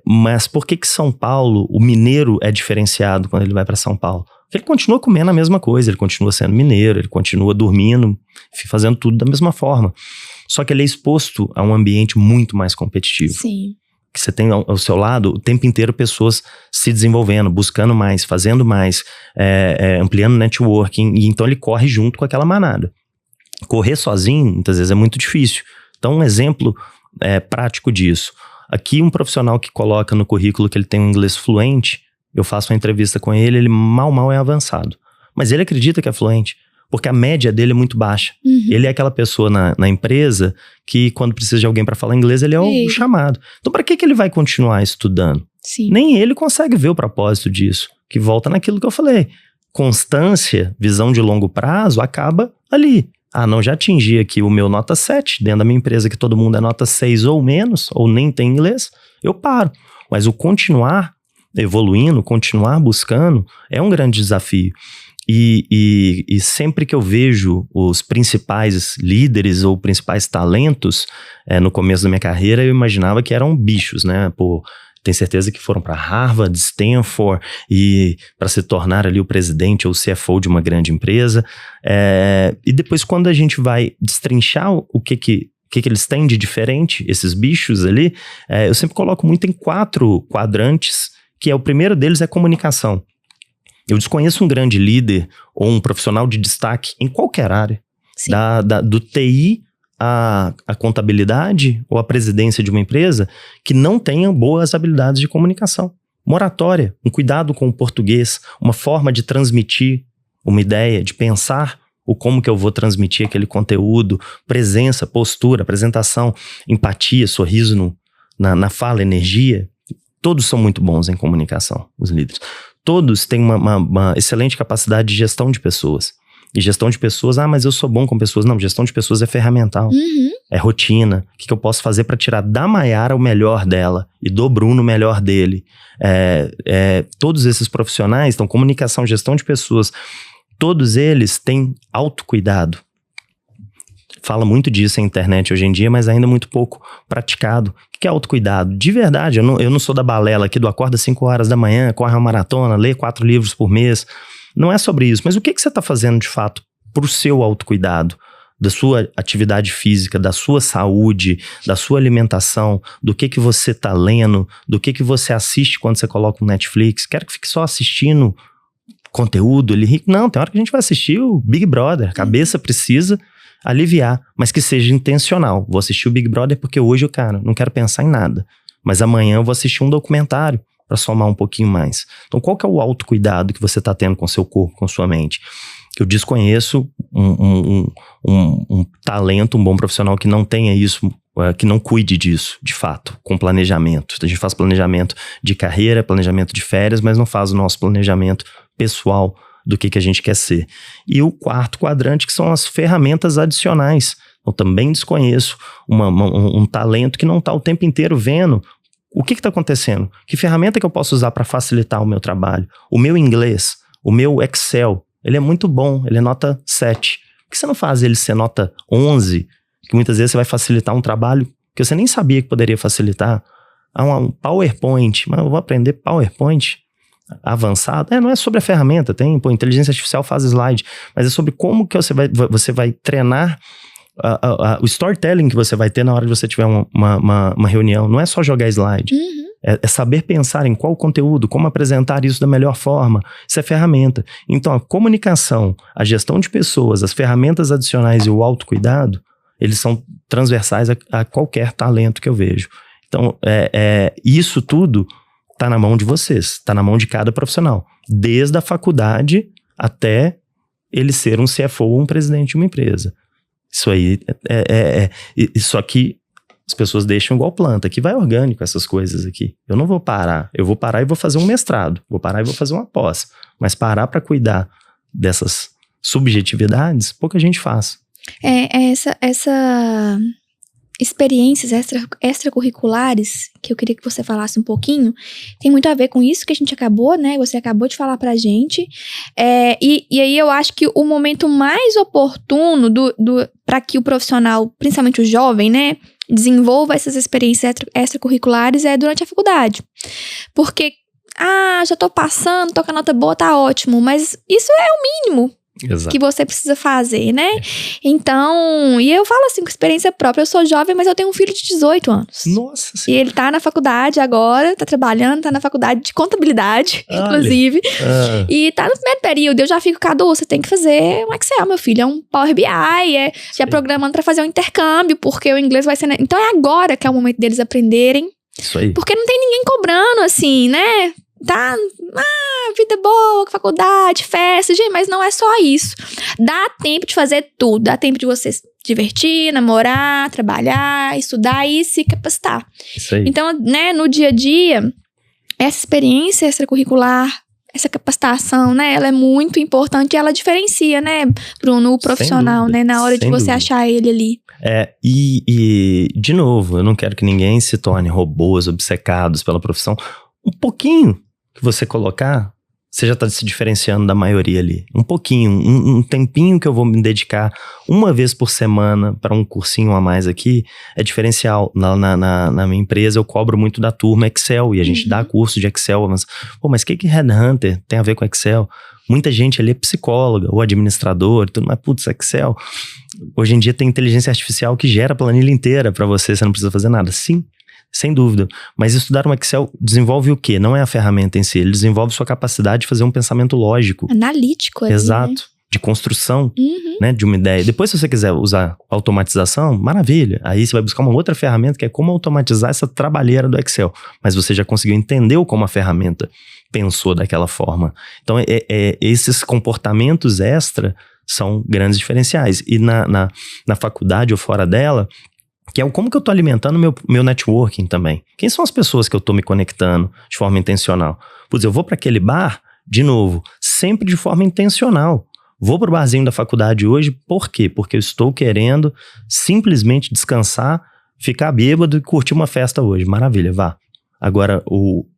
Mas por que São Paulo, o mineiro é diferenciado quando ele vai para São Paulo? Porque ele continua comendo a mesma coisa, ele continua sendo mineiro, ele continua dormindo, enfim, fazendo tudo da mesma forma. Só que ele é exposto a um ambiente muito mais competitivo. Sim. Que você tem ao seu lado o tempo inteiro pessoas se desenvolvendo, buscando mais, fazendo mais, ampliando networking, e então ele corre junto com aquela manada. Correr sozinho, muitas vezes, é muito difícil. Então, um exemplo prático disso. Aqui, um profissional que coloca no currículo que ele tem um inglês fluente, eu faço uma entrevista com ele, ele mal é avançado. Mas ele acredita que é fluente. Porque a média dele é muito baixa. Uhum. Ele é aquela pessoa na empresa que quando precisa de alguém para falar inglês, ele é o chamado. Então, para que ele vai continuar estudando? Sim. Nem ele consegue ver o propósito disso. Que volta naquilo que eu falei. Constância, visão de longo prazo, acaba ali. Não, já atingi aqui o meu nota 7, dentro da minha empresa que todo mundo é nota 6 ou menos, ou nem tem inglês, eu paro. Mas o continuar evoluindo, continuar buscando, é um grande desafio. E sempre que eu vejo os principais líderes ou principais talentos no começo da minha carreira, eu imaginava que eram bichos, né? Tenho certeza que foram para Harvard, Stanford, e para se tornar ali o presidente ou CFO de uma grande empresa. E depois, quando a gente vai destrinchar o que eles têm de diferente, esses bichos ali, eu sempre coloco muito em 4 quadrantes, que o primeiro deles é comunicação. Eu desconheço um grande líder ou um profissional de destaque em qualquer área, do TI à contabilidade ou à presidência de uma empresa, que não tenha boas habilidades de comunicação. Oratória, um cuidado com o português, uma forma de transmitir uma ideia, de pensar como que eu vou transmitir aquele conteúdo, presença, postura, apresentação, empatia, sorriso na fala, energia. Todos são muito bons em comunicação, os líderes. Todos têm uma excelente capacidade de gestão de pessoas. E gestão de pessoas, mas eu sou bom com pessoas. Não, gestão de pessoas é ferramental. Uhum. É rotina. O que eu posso fazer para tirar da Mayara o melhor dela e do Bruno o melhor dele? Todos esses profissionais, então comunicação, gestão de pessoas, todos eles têm autocuidado. Fala muito disso na internet hoje em dia, mas ainda muito pouco praticado. O que é autocuidado? De verdade, eu não sou da balela aqui do acorda 5 horas da manhã, corre uma maratona, lê 4 livros por mês. Não é sobre isso. Mas o que você está fazendo de fato para o seu autocuidado? Da sua atividade física, da sua saúde, da sua alimentação, do que você está lendo, do que você assiste quando você coloca um Netflix. Quero que fique só assistindo conteúdo. Não, tem hora que a gente vai assistir o Big Brother. A cabeça precisa aliviar, mas que seja intencional. Vou assistir o Big Brother porque hoje, não quero pensar em nada. Mas amanhã eu vou assistir um documentário para somar um pouquinho mais. Então, qual que é o autocuidado que você está tendo com seu corpo, com sua mente? Eu desconheço um talento, um bom profissional que não tenha isso, que não cuide disso, de fato, com planejamento. A gente faz planejamento de carreira, planejamento de férias, mas não faz o nosso planejamento pessoal do que a gente quer ser. E o 4º quadrante, que são as ferramentas adicionais. Eu também desconheço um talento que não está o tempo inteiro vendo o que está acontecendo. Que ferramenta que eu posso usar para facilitar o meu trabalho? O meu inglês, o meu Excel, ele é muito bom, ele é nota 7. Por que você não faz ele ser nota 11? Que muitas vezes você vai facilitar um trabalho que você nem sabia que poderia facilitar. Um PowerPoint, mas eu vou aprender PowerPoint. avançado, não é sobre a ferramenta, tem, inteligência artificial faz slide, mas é sobre como que você vai treinar o storytelling que você vai ter na hora que você tiver uma reunião. Não é só jogar slide. Uhum. É saber pensar em qual conteúdo, como apresentar isso da melhor forma. Isso é ferramenta. Então, a comunicação, a gestão de pessoas, as ferramentas adicionais e o autocuidado, eles são transversais a qualquer talento que eu vejo. Então, isso tudo está na mão de vocês, está na mão de cada profissional. Desde a faculdade até ele ser um CFO ou um presidente de uma empresa. Isso aí isso aqui as pessoas deixam igual planta, que vai orgânico essas coisas aqui. Eu não vou parar, eu vou parar e vou fazer um mestrado, vou parar e vou fazer uma pós, mas parar para cuidar dessas subjetividades, pouca gente faz. Essa experiências extracurriculares, que eu queria que você falasse um pouquinho, tem muito a ver com isso que a gente acabou, né? Você acabou de falar pra gente. E aí eu acho que o momento mais oportuno para que o profissional, principalmente o jovem, né, desenvolva essas experiências extracurriculares é durante a faculdade. Porque, já tô passando, tô com a nota boa, tá ótimo, mas isso é o mínimo. Exato. Que você precisa fazer, né? Então, e eu falo assim com experiência própria, eu sou jovem, mas eu tenho um filho de 18 anos. Nossa Senhora. E ele tá na faculdade agora, tá trabalhando, tá na faculdade de contabilidade, inclusive. E tá no primeiro período, eu já fico, Cadu, você tem que fazer um Excel, meu filho, é um Power BI, já programando pra fazer um intercâmbio, porque o inglês vai ser... Então é agora que é o momento deles aprenderem. Isso aí. Porque não tem ninguém cobrando, assim, né? Tá, vida boa, faculdade, festa, gente, mas não é só isso. Dá tempo de fazer tudo, dá tempo de você se divertir, namorar, trabalhar, estudar e se capacitar. Isso aí. Então, né, no dia a dia, essa experiência extracurricular, essa capacitação, né, ela é muito importante e ela diferencia, né, Bruno, o profissional, né, na hora de você achar ele ali. E, de novo, eu não quero que ninguém se torne robôs, obcecados pela profissão. Um pouquinho que você colocar, você já está se diferenciando da maioria ali. Um pouquinho, um tempinho que eu vou me dedicar uma vez por semana para um cursinho a mais aqui, é diferencial. Na minha empresa eu cobro muito da turma Excel e a gente dá curso de Excel. Mas o que Headhunter tem a ver com Excel? Muita gente ali é psicóloga ou administrador, tudo, mas putz, Excel. Hoje em dia tem inteligência artificial que gera a planilha inteira para você não precisa fazer nada. Sim. Sem dúvida, mas estudar um Excel desenvolve o quê? Não é a ferramenta em si, ele desenvolve sua capacidade de fazer um pensamento lógico. Analítico. Exato, né? de construção, né, de uma ideia. Depois, se você quiser usar automatização, maravilha. Aí você vai buscar uma outra ferramenta que é como automatizar essa trabalheira do Excel. Mas você já conseguiu entender como a ferramenta pensou daquela forma. Então, esses comportamentos extra são grandes diferenciais. E na faculdade ou fora dela, que é como que eu tô alimentando meu networking também. Quem são as pessoas que eu tô me conectando de forma intencional? Putz, eu vou para aquele bar, de novo, sempre de forma intencional. Vou pro barzinho da faculdade hoje, por quê? Porque eu estou querendo simplesmente descansar, ficar bêbado e curtir uma festa hoje. Maravilha, vá. Agora,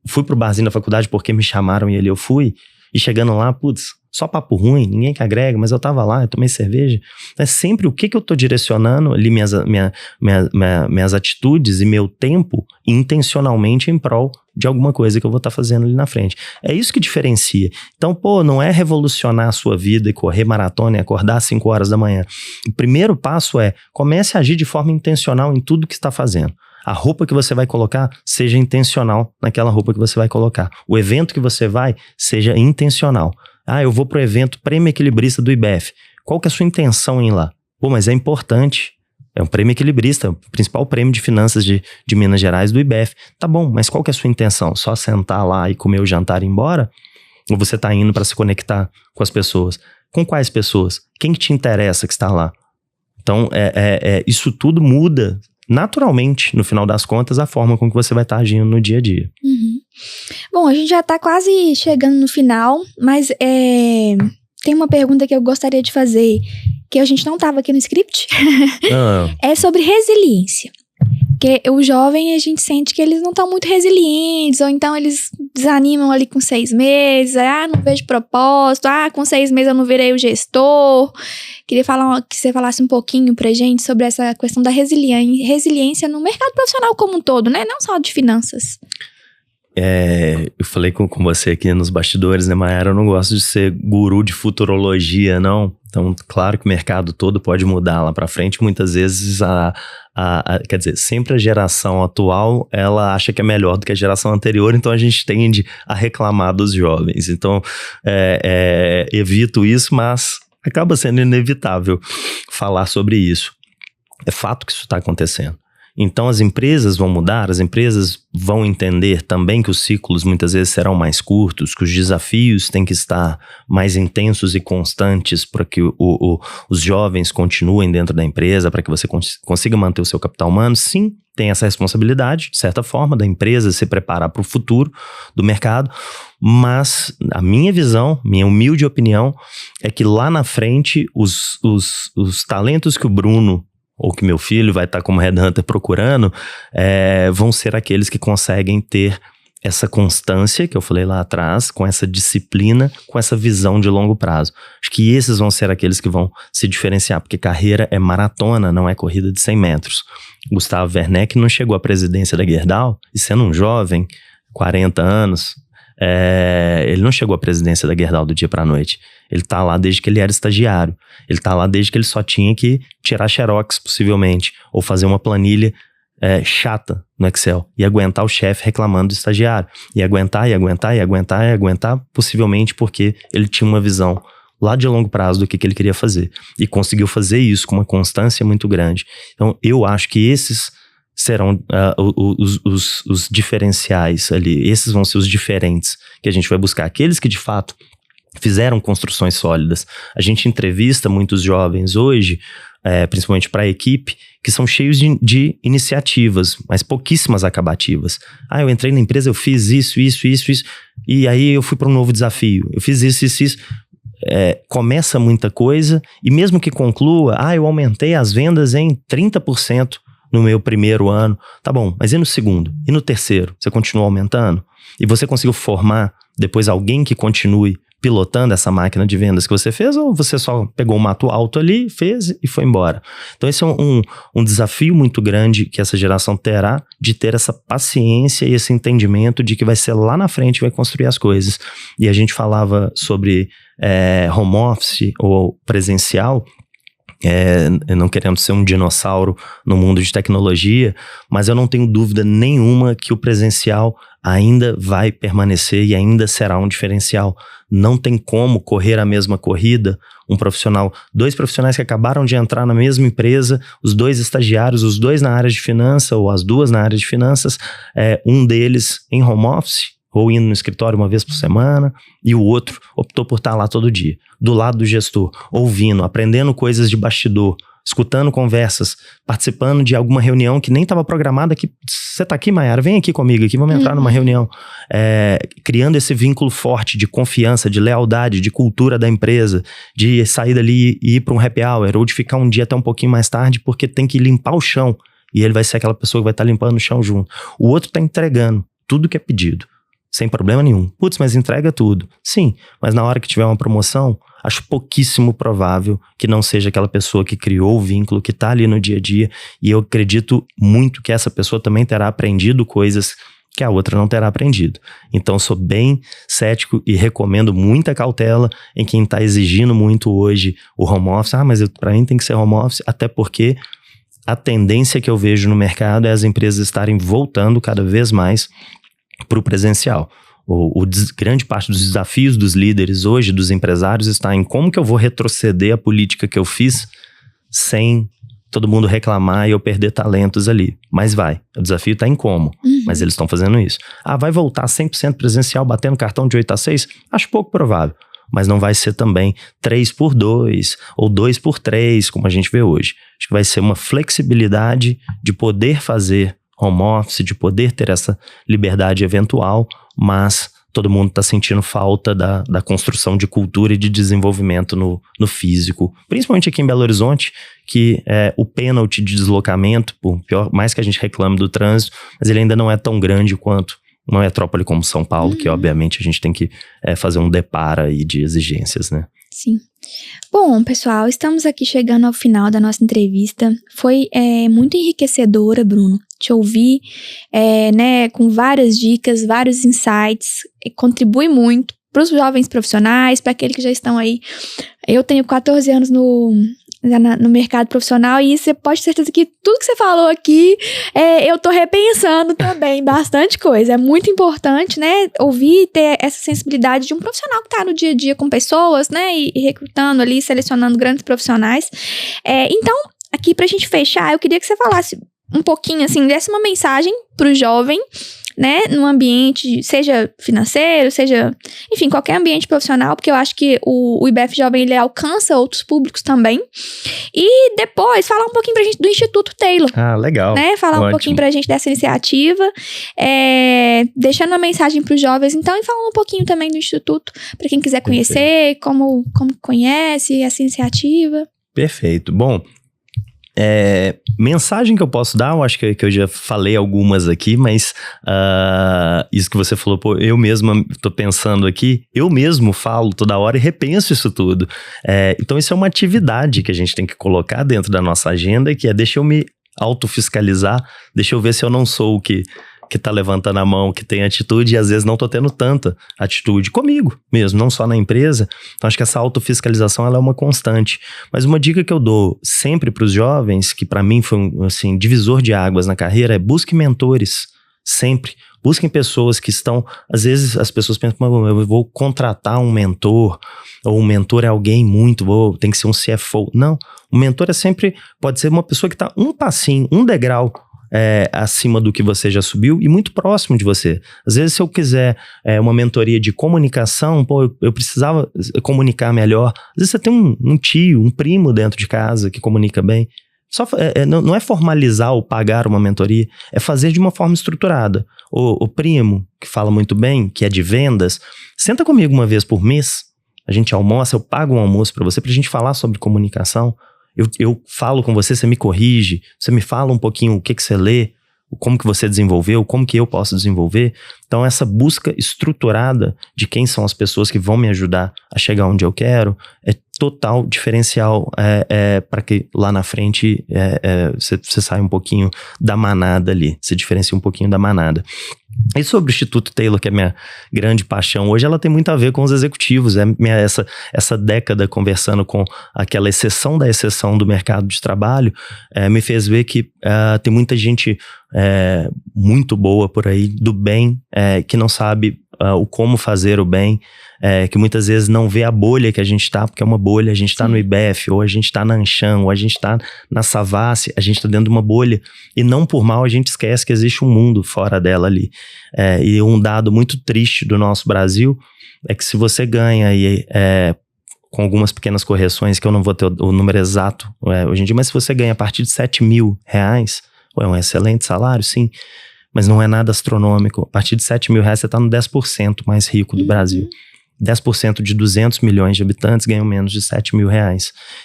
fui pro barzinho da faculdade porque me chamaram e ali eu fui. E chegando lá, putz, só papo ruim, ninguém que agrega, mas eu tava lá, eu tomei cerveja. É sempre o que eu tô direcionando ali minhas atitudes e meu tempo intencionalmente em prol de alguma coisa que eu vou estar fazendo ali na frente. É isso que diferencia. Então, não é revolucionar a sua vida e correr maratona e acordar às 5 horas da manhã. O primeiro passo é, comece a agir de forma intencional em tudo que está fazendo. A roupa que você vai colocar, seja intencional naquela roupa que você vai colocar. O evento que você vai, seja intencional. Eu vou pro evento Prêmio Equilibrista do IBEF. Qual que é a sua intenção em ir lá? Mas é importante. É um prêmio equilibrista, o principal prêmio de finanças de Minas Gerais do IBEF. Tá bom, mas qual que é a sua intenção? Só sentar lá e comer o jantar e ir embora? Ou você tá indo para se conectar com as pessoas? Com quais pessoas? Quem que te interessa que está lá? Então, isso tudo muda naturalmente, no final das contas, a forma com que você vai estar agindo no dia a dia. Bom, a gente já tá quase chegando no final, mas tem uma pergunta que eu gostaria de fazer, que a gente não tava aqui no script. É sobre resiliência. Porque o jovem, a gente sente que eles não estão muito resilientes, ou então eles desanimam ali com 6 meses, não vejo propósito, com 6 meses eu não virei o gestor. Queria que você falasse um pouquinho pra gente sobre essa questão da resiliência no mercado profissional como um todo, né? Não só de finanças. Eu falei com você aqui nos bastidores, né, Mayara? Eu não gosto de ser guru de futurologia, não. Então, claro que o mercado todo pode mudar lá pra frente. Muitas vezes, quer dizer, sempre a geração atual, ela acha que é melhor do que a geração anterior, então a gente tende a reclamar dos jovens. Então, evito isso, mas acaba sendo inevitável falar sobre isso. É fato que isso está acontecendo. Então as empresas vão mudar, as empresas vão entender também que os ciclos muitas vezes serão mais curtos, que os desafios têm que estar mais intensos e constantes para que os jovens continuem dentro da empresa, para que você consiga manter o seu capital humano. Sim, tem essa responsabilidade, de certa forma, da empresa se preparar para o futuro do mercado, mas a minha visão, minha humilde opinião, é que lá na frente os talentos que o Bruno ou que meu filho vai estar como headhunter procurando, vão ser aqueles que conseguem ter essa constância que eu falei lá atrás, com essa disciplina, com essa visão de longo prazo. Acho que esses vão ser aqueles que vão se diferenciar, porque carreira é maratona, não é corrida de 100 metros. Gustavo Werneck não chegou à presidência da Gerdau, e sendo um jovem, 40 anos, ele não chegou à presidência da Gerdau do dia para a noite. Ele tá lá desde que ele era estagiário. Ele tá lá desde que ele só tinha que tirar xerox, possivelmente, ou fazer uma planilha chata no Excel e aguentar o chefe reclamando do estagiário. E aguentar, possivelmente porque ele tinha uma visão lá de longo prazo do que ele queria fazer. E conseguiu fazer isso com uma constância muito grande. Então, eu acho que esses serão os diferenciais ali. Esses vão ser os diferentes que a gente vai buscar. Aqueles que, de fato, fizeram construções sólidas. A gente entrevista muitos jovens hoje, principalmente para a equipe, que são cheios de iniciativas, mas pouquíssimas acabativas. Eu entrei na empresa, eu fiz isso, e aí eu fui para um novo desafio. Eu fiz isso. Começa muita coisa, e mesmo que conclua, eu aumentei as vendas em 30% no meu primeiro ano. Tá bom, mas e no segundo? E no terceiro? Você continua aumentando? E você conseguiu formar depois alguém que continue pilotando essa máquina de vendas que você fez, ou você só pegou um mato alto ali, fez e foi embora? Então esse é um desafio muito grande que essa geração terá, de ter essa paciência e esse entendimento de que vai ser lá na frente que vai construir as coisas. E a gente falava sobre home office ou presencial, não querendo ser um dinossauro no mundo de tecnologia, mas eu não tenho dúvida nenhuma que o presencial ainda vai permanecer e ainda será um diferencial. Não tem como correr a mesma corrida, dois profissionais que acabaram de entrar na mesma empresa, os dois estagiários, os dois na área de finanças, ou as duas na área de finanças, um deles em home office, ou indo no escritório uma vez por semana, e o outro optou por estar lá todo dia, do lado do gestor, ouvindo, aprendendo coisas de bastidor, escutando conversas, participando de alguma reunião que nem estava programada. Você está aqui, Mayara? Vem aqui comigo, aqui vamos entrar numa reunião. Criando esse vínculo forte de confiança, de lealdade, de cultura da empresa, de sair dali e ir para um happy hour, ou de ficar um dia até um pouquinho mais tarde, porque tem que limpar o chão, e ele vai ser aquela pessoa que vai estar limpando o chão junto. O outro está entregando tudo que é pedido, sem problema nenhum. Putz, mas entrega tudo. Sim, mas na hora que tiver uma promoção, acho pouquíssimo provável que não seja aquela pessoa que criou o vínculo, que está ali no dia a dia, e eu acredito muito que essa pessoa também terá aprendido coisas que a outra não terá aprendido. Então sou bem cético e recomendo muita cautela em quem está exigindo muito hoje o home office. Mas para mim tem que ser home office, até porque a tendência que eu vejo no mercado é as empresas estarem voltando cada vez mais para o presencial. Grande parte dos desafios dos líderes hoje, dos empresários, está em como que eu vou retroceder a política que eu fiz sem todo mundo reclamar e eu perder talentos ali. Mas o desafio está em como, mas eles estão fazendo isso. Vai voltar 100% presencial, batendo cartão de 8 a 6? Acho pouco provável, mas não vai ser também 3x2 ou 2x3, como a gente vê hoje. Acho que vai ser uma flexibilidade de poder fazer home office, de poder ter essa liberdade eventual, mas todo mundo está sentindo falta da construção de cultura e de desenvolvimento no físico, principalmente aqui em Belo Horizonte, que o pênalti de deslocamento, por pior, mais que a gente reclame do trânsito, mas ele ainda não é tão grande quanto uma metrópole como São Paulo, que obviamente a gente tem que fazer um deparo aí de exigências, né? Sim. Bom, pessoal, estamos aqui chegando ao final da nossa entrevista. Foi muito enriquecedora, Bruno, te ouvir, né, com várias dicas, vários insights. Contribui muito para os jovens profissionais, para aqueles que já estão aí. Eu tenho 14 anos no mercado profissional e você pode ter certeza que tudo que você falou aqui, eu tô repensando também bastante coisa. É muito importante, né, ouvir e ter essa sensibilidade de um profissional que tá no dia a dia com pessoas, né, e recrutando ali, selecionando grandes profissionais. Então, aqui pra gente fechar, eu queria que você falasse um pouquinho, assim, desse uma mensagem pro jovem, né, num ambiente, seja financeiro, seja, enfim, qualquer ambiente profissional, porque eu acho que o IBF Jovem, ele alcança outros públicos também. E depois, falar um pouquinho pra gente do Instituto Taylor. Ah, legal. Né, falar um pouquinho pra gente dessa iniciativa, deixando uma mensagem pros jovens, então, e falando um pouquinho também do Instituto, pra quem quiser conhecer, como conhece essa iniciativa. Perfeito. Bom, mensagem que eu posso dar, eu acho que eu já falei algumas aqui, mas isso que você falou, pô, eu mesmo tô pensando aqui, eu mesmo falo toda hora e repenso isso tudo. Então isso é uma atividade que a gente tem que colocar dentro da nossa agenda, que deixa eu me autofiscalizar, deixa eu ver se eu não sou o que tá levantando a mão, que tem atitude, e às vezes não tô tendo tanta atitude comigo mesmo, não só na empresa. Então acho que essa autofiscalização, ela é uma constante. Mas uma dica que eu dou sempre pros jovens, que pra mim foi assim, divisor de águas na carreira, é busque mentores, sempre. Busquem pessoas que estão, às vezes as pessoas pensam, eu vou contratar um mentor, ou um mentor é alguém tem que ser um CFO. Não, o mentor pode ser uma pessoa que tá um passinho, um degrau acima do que você já subiu e muito próximo de você. Às vezes, se eu quiser uma mentoria de comunicação, eu precisava comunicar melhor. Às vezes você tem um tio, um primo dentro de casa que comunica bem. Não é formalizar ou pagar uma mentoria, é fazer de uma forma estruturada. O primo, que fala muito bem, que é de vendas, senta comigo uma vez por mês, a gente almoça, eu pago um almoço pra gente falar sobre comunicação. Eu falo com você, você me corrige, você me fala um pouquinho o que você lê, como que você desenvolveu, como que eu posso desenvolver. Então essa busca estruturada de quem são as pessoas que vão me ajudar a chegar onde eu quero é total diferencial para que lá na frente você saia um pouquinho da manada ali, se diferencia um pouquinho da manada. E sobre o Instituto Taylor, que é minha grande paixão hoje, ela tem muito a ver com os executivos. Essa década conversando com aquela exceção da exceção do mercado de trabalho, me fez ver que tem muita gente muito boa por aí, do bem, que não sabe o como fazer o bem, que muitas vezes não vê a bolha que a gente tá, porque é uma bolha, a gente tá no IBF, ou a gente tá na Anshan, ou a gente tá na Savassi, a gente tá dentro de uma bolha, e não por mal a gente esquece que existe um mundo fora dela ali. E um dado muito triste do nosso Brasil é que se você ganha com algumas pequenas correções, que eu não vou ter o número exato hoje em dia, mas se você ganha a partir de R$7 mil, é um excelente salário, sim, mas não é nada astronômico. A partir de R$7 mil você está no 10% mais rico do Brasil. 10% de 200 milhões de habitantes ganham menos de R$7 mil.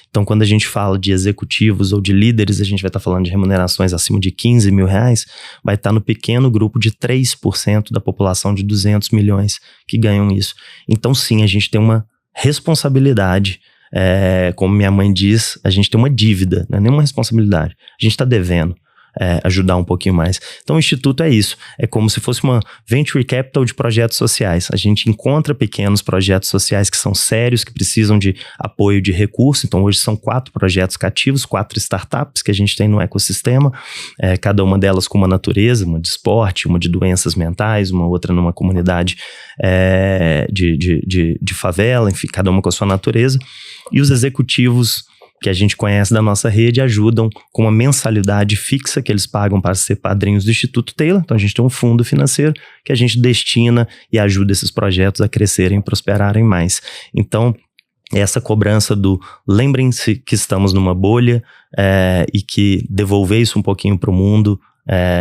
Então, quando a gente fala de executivos ou de líderes, a gente vai estar falando de remunerações acima de R$15 mil, vai estar no pequeno grupo de 3% da população de 200 milhões que ganham isso. Então, sim, a gente tem uma responsabilidade. Como minha mãe diz, a gente tem uma dívida, não é nenhuma responsabilidade. A gente está devendo. Ajudar um pouquinho mais. Então o Instituto é isso, é como se fosse uma venture capital de projetos sociais. A gente encontra pequenos projetos sociais que são sérios, que precisam de apoio de recurso. Então hoje são 4 projetos cativos, 4 startups que a gente tem no ecossistema, cada uma delas com uma natureza, uma de esporte, uma de doenças mentais, uma outra numa comunidade de favela, enfim, cada uma com a sua natureza. E os executivos que a gente conhece da nossa rede ajudam com uma mensalidade fixa que eles pagam para ser padrinhos do Instituto Taylor. Então a gente tem um fundo financeiro que a gente destina e ajuda esses projetos a crescerem e prosperarem mais. Então essa cobrança lembrem-se que estamos numa bolha e que devolver isso um pouquinho para o mundo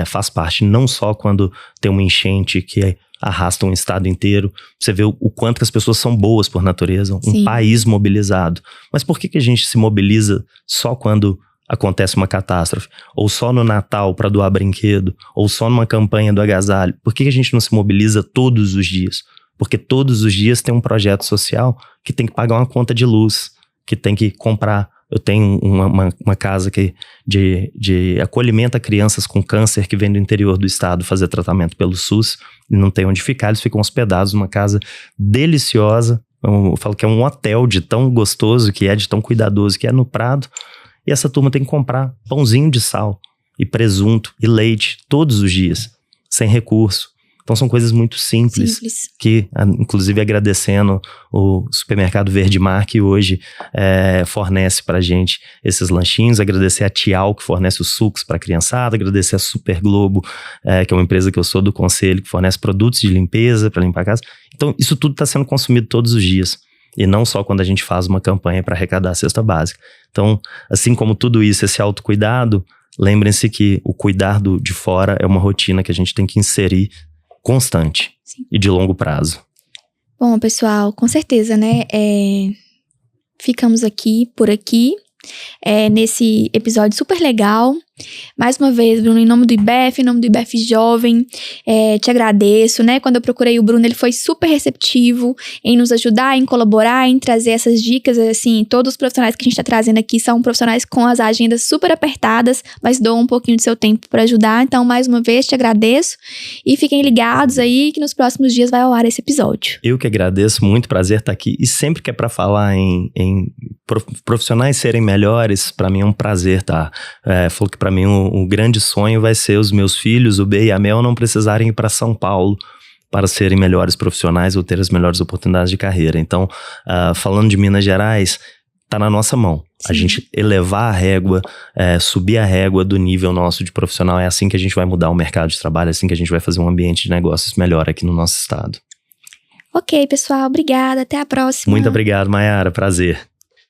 faz parte, não só quando tem uma enchente que arrasta um estado inteiro, você vê o quanto que as pessoas são boas por natureza, um país mobilizado. Mas por que a gente se mobiliza só quando acontece uma catástrofe? Ou só no Natal para doar brinquedo? Ou só numa campanha do agasalho? Por que a gente não se mobiliza todos os dias? Porque todos os dias tem um projeto social que tem que pagar uma conta de luz, que tem que comprar. Eu tenho uma casa de acolhimento a crianças com câncer que vem do interior do estado fazer tratamento pelo SUS e não tem onde ficar, eles ficam hospedados numa casa deliciosa. Eu falo que é um hotel de tão gostoso que é, de tão cuidadoso que é no Prado. E essa turma tem que comprar pãozinho de sal e presunto e leite todos os dias, sem recurso. Então são coisas muito simples. Que, inclusive agradecendo o Supermercado Verde Mar, que hoje fornece pra gente esses lanchinhos, agradecer a Tial, que fornece os sucos pra criançada, agradecer a Super Globo, que é uma empresa que eu sou do conselho, que fornece produtos de limpeza para limpar a casa. Então isso tudo está sendo consumido todos os dias. E não só quando a gente faz uma campanha para arrecadar a cesta básica. Então, assim como tudo isso, esse autocuidado, lembrem-se que o cuidar de fora é uma rotina que a gente tem que inserir constante. Sim. E de longo prazo. Bom, pessoal, com certeza, né? Ficamos por aqui, nesse episódio super legal. Mais uma vez, Bruno, em nome do IBEF, em nome do IBEF Jovem, te agradeço, né? Quando eu procurei o Bruno, ele foi super receptivo em nos ajudar, em colaborar, em trazer essas dicas, assim, todos os profissionais que a gente tá trazendo aqui são profissionais com as agendas super apertadas, mas doam um pouquinho do seu tempo para ajudar, então, mais uma vez, te agradeço e fiquem ligados aí que nos próximos dias vai ao ar esse episódio. Eu que agradeço, muito prazer estar aqui, e sempre que é pra falar em profissionais serem melhores, pra mim é um prazer, tá? Falou que pra mim o grande sonho vai ser os meus filhos, o B e a Mel, não precisarem ir para São Paulo para serem melhores profissionais ou ter as melhores oportunidades de carreira. Então, falando de Minas Gerais, tá na nossa mão. Sim. A gente elevar a régua, subir a régua do nível nosso de profissional, é assim que a gente vai mudar o mercado de trabalho, é assim que a gente vai fazer um ambiente de negócios melhor aqui no nosso estado. Ok, pessoal, obrigada, até a próxima. Muito obrigado, Mayara, prazer.